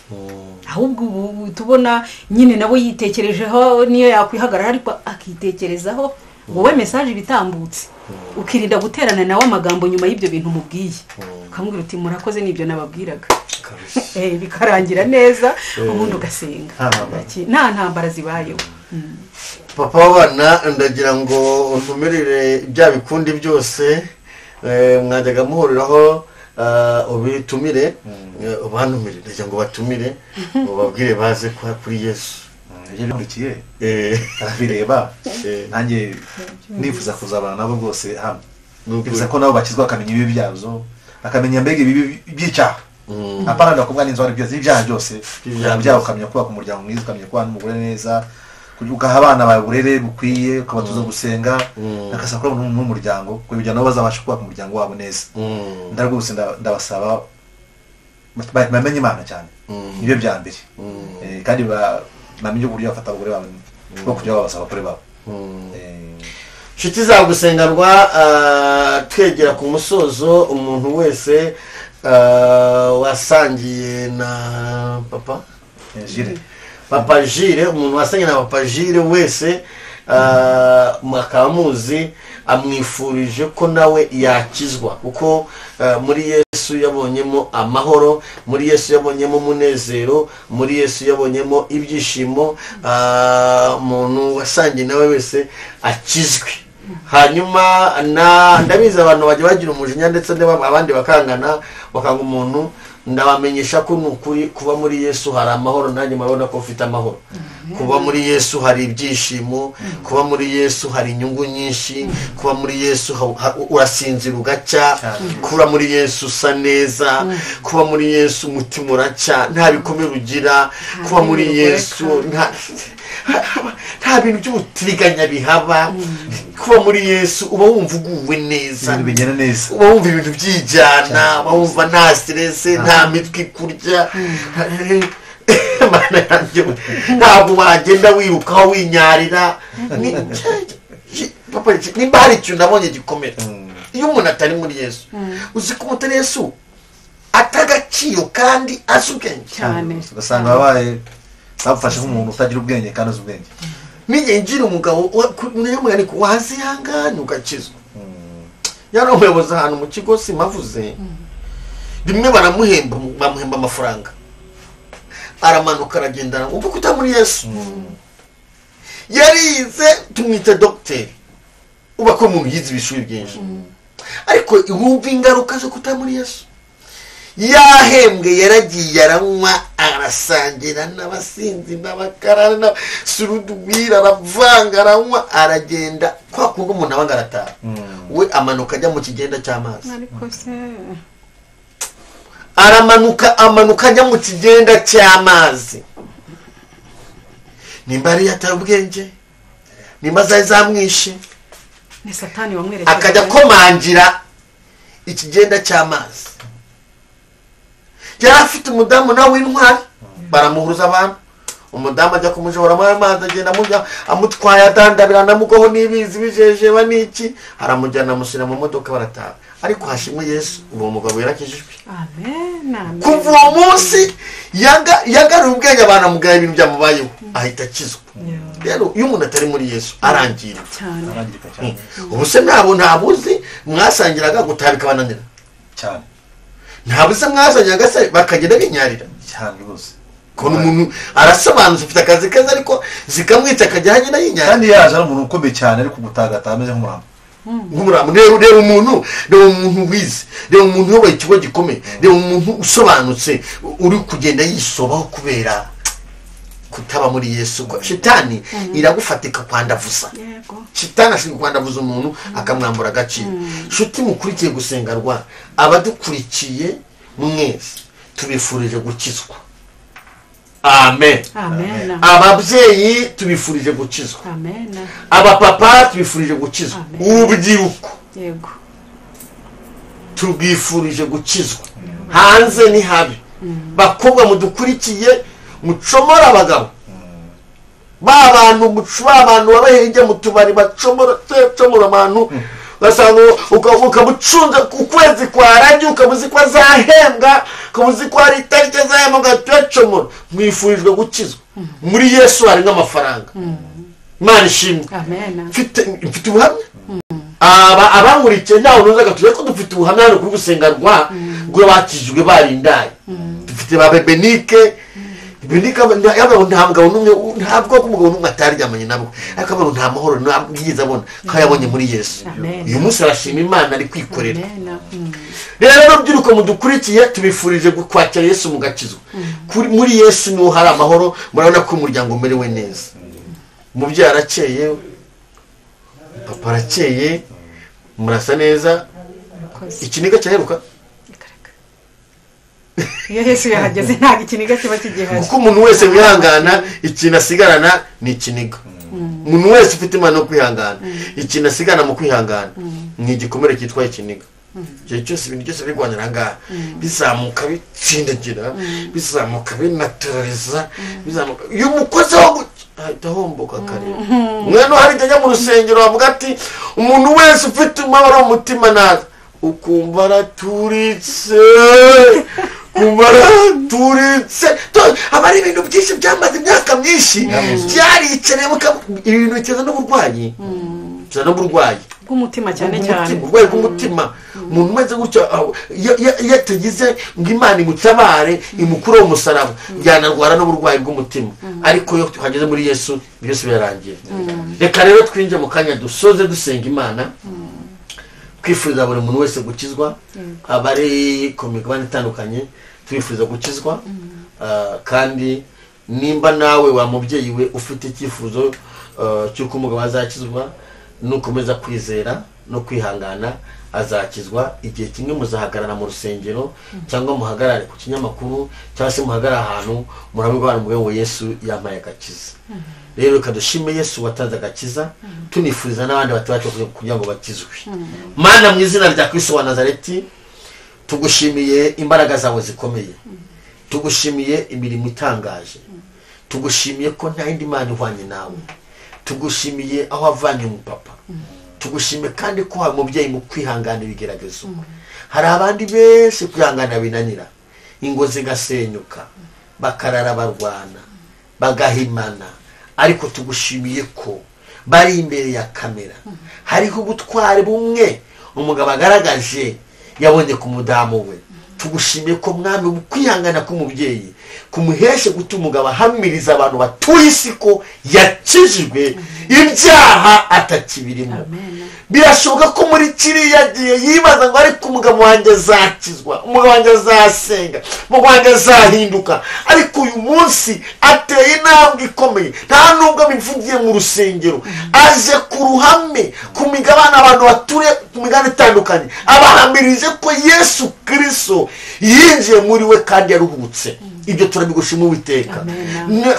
ahubwo ubu tubona nyine nabo yitekerejeho, niyo yakwihagarara ariko akitekerezaho, wowe message bitambutse, ukirinda guterana nawe amagambo nyuma y'ibyo bintu mubwiye, ukamubwira uti murakoze n'ibyo nababwiraga. bikarangira neza, ubundi ugasenga, nta ntambara zibayeho. papa w'abana, ndagira ngo untumirire bya bikundi byose mwajyaga muhuriraho, ubitumire, ubantumire. ndagira ngo batumire, ubabwire baze kuri Yesu. nkurikiye arabireba, nanjye nifuza kuzabana nabo rwose hamwe. nifuza ko nabo bakizwa, bakamenya ibibi byazo, bakamenya mbega ibibi by'icyaha, apana ndakubwa n'inzu ari byose ibyaha byose ibyaha ukamenya kubaka umuryango mwiza ukamenya kubana n'umugore neza ugaha abana bawe uburere bukwiye ukabatuza gusenga nakasakura n'umuryango kugira nabo bazabasha kubaka umuryango wabo neza ndarwose ndabasaba bamenye Imana cyane nibyo bya mbere kandi bamenye uburyo bafata abagore babo bwo kujya babasaba abagore babo nshuti za gusengerwa twegera ku musozo umuntu wese wasangiye na papa Jire umuntu wasangiye na papa Jire wese mwakaba muzi amwifurije ko nawe yakizwa kuko muri Yesu yabonyemo amahoro, muri Yesu yabonyemo umunezero, muri Yesu yabonyemo ibyishimo. Umuntu wasangiye nawe wese akizwe. Hanyuma ndabizi abantu bajya bagira umujinya ndetse abandi bakangana bakanga umuntu. Ndabamenyesha ko nukuri kuba muri Yesu hari amahoro, nanjye mabona ko ufite amahoro. Kuba muri Yesu hari ibyishimo, kuba muri Yesu hari inyungu nyinshi, kuba muri Yesu urasinzira ugacya, kuba muri Yesu usa neza, kuba muri Yesu umutima uracya nta bikomere ugira, kuba muri Yesu nta bintu by'ubutiriganya bihaba, kuba muri Yesu uba wumva uguwe neza, uba wumva ibintu byijyana, uba wumva nta stress, nta mitwe kurya. Ntabwo wagenda wirukaho winyarira. Papa nimba hari ikintu nabonye gikomeye, iyo umuntu atari muri Yesu uzi ko umutari Yesu atagaciro kandi azi ubwenge cyane, ugasanga babaye bafashe nk'umuntu utagira ubwenge kandi azi ubwenge. Nige ngira umugabo n'umwana wazihangana ugakizwa. Yari umuyobozi ahantu mu kigo simavuze, rimwe bamuhemba amafaranga, aramanuka aragendana uko kuta muri Yesu. Yarize tumwita docteur, uba ko umuntu yize ibishuri byinshi, ariko wumva ingaruka zo kuta muri Yesu. Yahembwe yaragiye aranywa arasangira n'abasinzi n'abakarara na surudubira aravanga aranywa aragenda kwa kuko umuntu abanga arataha. We amanuka ajya mu kigenda cy'amazi, ariko se amanuka ajya mu kigenda cy'amazi. Nimba ari yataye ubwenge, nimba zamwishe, ni Satani wamwerekeje akajya komangira ikigenda cy'amazi. Yari afite umudamu nawe w'intwari, baramuhuruza abantu. Umudamu ajya kumujora amazi, agenda amutwaye adandabira namugoho n'ibizi bijejeba n'iki, aramujyana amushyira mu modoka barataha. Ariko hashimwe Yesu, uwo mugabo yarakijijwe. Amen. Kuva uwo munsi yagaruye ubwenge abantu amugaya ibintu byamubayeho, ahita akizwa. Rero iyo umuntu atari muri Yesu arangirika cyane. Ubu se ntabuzi mwasangiraga gutabika bananira cyane, ntabuze mwasangiraga se bakagenda binyarira cyane rwose. Kono umuntu arasobanutse ufite akazi keza ariko zikamwita akajya hagenda yinyarira. Kandi yaje ari umuntu ukomeye cyane ariko gutagata ameze nk'umuramu. Reba umuntu wize, reba umuntu uyoboye ikigo gikomeye, reba umuntu usobanutse uri kugenda yisobaho kubera kutaba muri Yesu. Shitani iragufatika kwandavuza. Shitani ashaka kwandavuza umuntu akamwambura agaciro. Shuti mukurikiye gusengerwa, abadukurikiye mwese tubifurije gukizwa. Amen. Amen. Ababyeyi tubifurije gukizwa. Amen. Abapapa tubifurije gukizwa. Urubyiruko yego tubifurije gukizwa. Hanze ni habi. Bakobwa mudukurikiye mucomora abagabo, abantu babahenge mu tubari bacomora abantu, ugasanga ukamucunga ukwezi kwarangiye ukamuzi ko azahembwa, ukamuzi ko hari itariki azahembwa ugatuyacomora. Mwifurijwe gukizwa. Muri Yesu hari nk'amafaranga. Imana ishimwe. Mfite ubuhamya. Abamurikiye ntawe unozaga tuze ko dufite ubuhamya hano kuri gusengerwa ngo bakijijwe barindaye. Dufite ba Benike yaba ntabwo n'umwe, ntabwo ko umugabo n'umwe ataryamanye nabo, ariko abantu nta mahoro ntabwiza abona ko yabonye muri Yesu. Uyu munsi arashima Imana ari kwikorera. Rero rubyiruko mudukurikiye tubifurije kwakira Yesu mugakizwa. Muri Yesu niho hari amahoro, murabona ko umuryango umerewe neza. Umubyeyi arakeye, papa arakeye, murasa neza. Ikiniga cyaheruka iyo Yesu yahageze ntabwo ikiniga kiba kigihari, kuko umuntu wese wihangana ikintu asigarana ni ikiniga. Umuntu wese ufite imana yo kwihangana ikintu asigana mu kwihangana ni igikomere cyitwa ikiniga. Igihe cyose ibintu byose birwanira ngaha bizamuka bitsindagira, bizamuka binaturariza, bizamuka iyo umukozi wo ahita ahomboka kare. Mwene hari njya mu rusengero bavuga ati umuntu wese ufite umubabaro mu mutima naza, ukumva araturitse, turitse aba ari ibintu byinshi byamaze imyaka myinshi byarikeneye ibintu bikiza n'uburwayi, bikiza n'uburwayi bw'umutima cyane cyane, uburwayi bw'umutima. Umuntu umeze gutyo iyo tugize ngo Imana imutabare imukure umusaraba byanarwara n'uburwayi bw'umutima, ariko iyo tuhageze muri Yesu byose birarangiye. Reka rero twinjire mu kanya dusoze dusenga Imana, twifuriza buri muntu wese gukizwa, abari ku migabane itandukanye twifuza gukizwa. Kandi nimba nawe wa mubyeyi we ufite icyifuzo cy'uko umugabo azakizwa, nukomeza kwizera no kwihangana azakizwa. Igihe kimwe muzahagarara mu rusengero cyangwa muhagarare ku kinyamakuru cyangwa se muhagarare ahantu murabibana muvuge ngo Yesu yampaye agakiza. Rero kadushime Yesu watanze agakiza, tunifuriza n'abandi batabaje kugira ngo bakizwe. Mana mu izina rya Kristo wa Nazareti tugushimiye imbaraga zawe zikomeye, tugushimiye imirimo itangaje, tugushimiye ko nta yindi Mana ihwanye nawe, tugushimiye aho avanye umupapa, tugushimiye kandi ko hari umubyeyi mu kwihangana ibigeragezo. Hari abandi benshi kwihangana binanira, ingo zigasenyuka, bakarara barwana, bagahimana, ariko tugushimiye ko bari imbere ya kamera. Hariho ubutware bumwe umugabo agaragaje yabonye ku mudamu we. Tugushimiye ko mwami kwihangana k'umubyeyi kumuheshe gutuma umugabo ahamiriza abantu batuye isi ko yakijijwe ibyaha atakibirimo. Birashoboka ko muri kiriya gihe yibaza ngo ariko umugabo wanjye azakizwa, umugabo wanjye azasenga, umugabo wanjye azahinduka, ariko uyu munsi ateye intambwe ikomeye. Nta nubwo abivugiye mu rusengero, aje ku ruhame ku migabane abantu bature ku migabane itandukanye, abahamirije ko Yesu Kristo yinjiye muri we kandi yaruhutse. Ibyo turabigushima Uwiteka.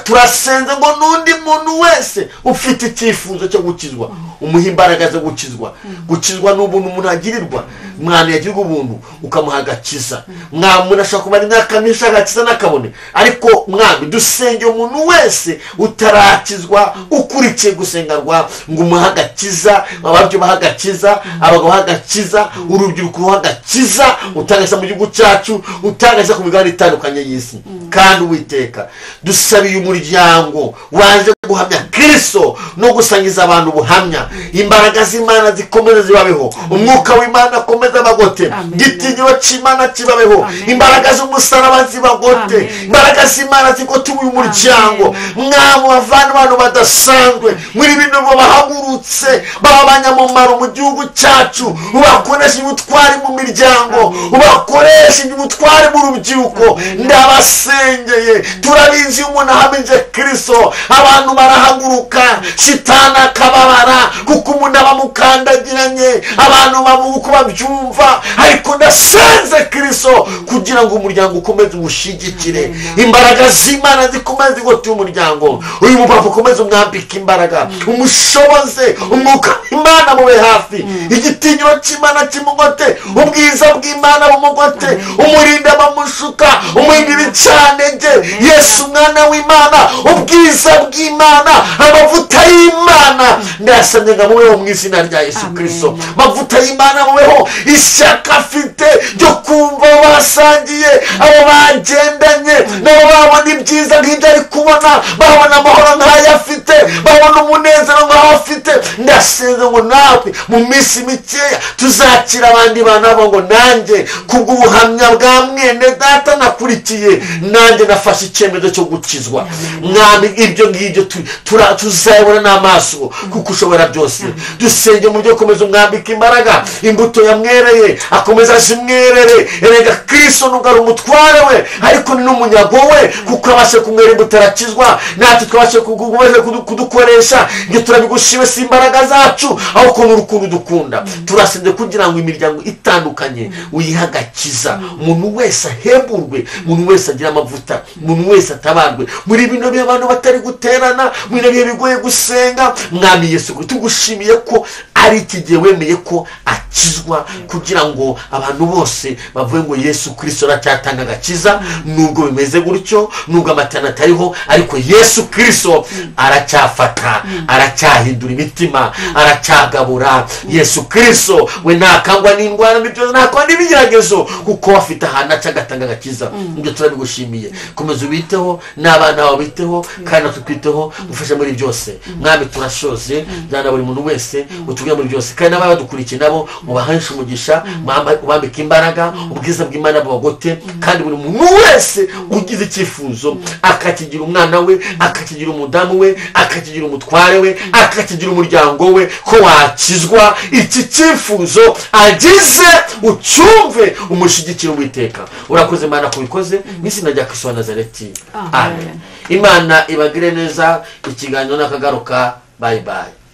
Turasenze ngo n'undi muntu wese ufite icyifuzo cyo gukizwa umuha imbaraga zo gukizwa. Gukizwa n'ubuntu umuntu agirirwa. Mwana yagirirwa ubuntu ukamuha agakiza. Mwami ashaka kumara imyaka myinshi agakiza n'akabone, ariko mwami dusenge umuntu wese utarakizwa ukurikiye gusengerwa ngo umuha agakiza, ababyo baha agakiza, abagabo baha agakiza, urubyiruko ruha agakiza, utangasa mu gihugu cyacu, utangasa ku migabane itandukanye y'isi. Kandi Uwiteka dusabiye umuryango waje guhamya Kristo no gusangiza abantu ubuhamya. Imbaraga z'Imana zikomeze zibabeho, umwuka w'Imana akomeze bagote, gitinyiro cy'Imana kibabeho, imbaraga z'umusaraba zibagote, imbaraga z'Imana zigote uyu muryango. Mwami bavana abantu badasanzwe muri bino bo bahagurutse babanyamumaro mu gihugu cyacu, ubakoresha ubutwari mu miryango, ubakoresha ubutwari mu rubyiruko. Ndabasengeye, turabizi umuntu ahamije Kristo abantu barahaguruka, shitana akababara kuko umuntu abamukandagiranye, abantu bavuga babyumva, ariko ndasenze Kristo kugira ngo umuryango ukomeze umushyigikire. Imbaraga z'Imana zikomeze gutuma umuryango uyu mupapa ukomeze umwambika imbaraga, umushoboze, umwuka w'Imana mube hafi, igitinyiro cy'Imana kimugote, ubwiza bw'Imana bumugote, umurinde bamushuka, umurinde ibicanege. Yesu mwana w'Imana, ubwiza bw'Imana, amavuta y'Imana ndasabye ngo mubeho mu izina rya Yesu Kristo. Amavuta y'Imana mubeho, ishyaka afite ryo kumva basangiye, abo bagendanye nabo babona ibyiza nk'ibyo ari kubona, babona amahoro nk'ayo afite, babona umunezero nk'aho afite. Ndasenze ngo natwe mu minsi mikeya tuzakira abandi bantu abo ngo nanjye kubw'ubuhamya bwa mwene data nakurikiye nanjye nafashe icyemezo cyo gukizwa. Mwami ibyo ngibyo tuzabona n'amaso kuko ushobora byose. Dusenge mu byo komeza umwambika imbaraga, imbuto yamwereye akomeza zimwerere. Erega Kristo nubwo ari umutware we ariko ni n'umunyago we, kuko abashe kumwera imbuto arakizwa, natwe twabashe kudukoresha. Ibyo turabigushime si imbaraga imbaraga zacu ahubwo n'urukundo dukunda. Turasenze kugira ngo imiryango itandukanye uyiha agakiza, umuntu wese ahemburwe, umuntu wese agira amavuta, umuntu wese atabarwe muri bino bihe abantu batari guterana, muri bino bihe bigoye gusenga. Mwami Yesu tugushimiye ko ari iki gihe wemeye ko akizwa kugira ngo abantu bose bavuye ngo Yesu Kristo aracyatanga agakiza. Nubwo bimeze gutyo, nubwo amatana atariho, ariko Yesu Kristo aracyafata, aracyahindura imitima, aracyagabura. Yesu Kristo we ntakangwa n'indwara n'ibyo, ntakangwa n'ibigeragezo, kuko afite ahantu aca agatanga agakiza. Ibyo turabigushimiye. Komeza ubiteho n'abana bawe biteho, kandi natwiteho, dufashe muri byose. Mwami turashoze, jana buri muntu wese utubwira muri byose, kandi n'ababa badukurikiye nabo mubahanisha umugisha, ubambika imbaraga, ubwiza bw'Imana bubagote. Kandi buri muntu wese ugize icyifuzo akakigira umwana we, akakigira umudamu we, akakigira umutware we, akakigira umuryango we, ko wakizwa. Iki cyifuzo agize ucyumve, umushyigikire Uwiteka. Urakoze Imana kubikoze mu izina rya Kristo wa Nazareti, amen. Imana ibagire neza. Ikiganiro nakagaruka. Bye bye.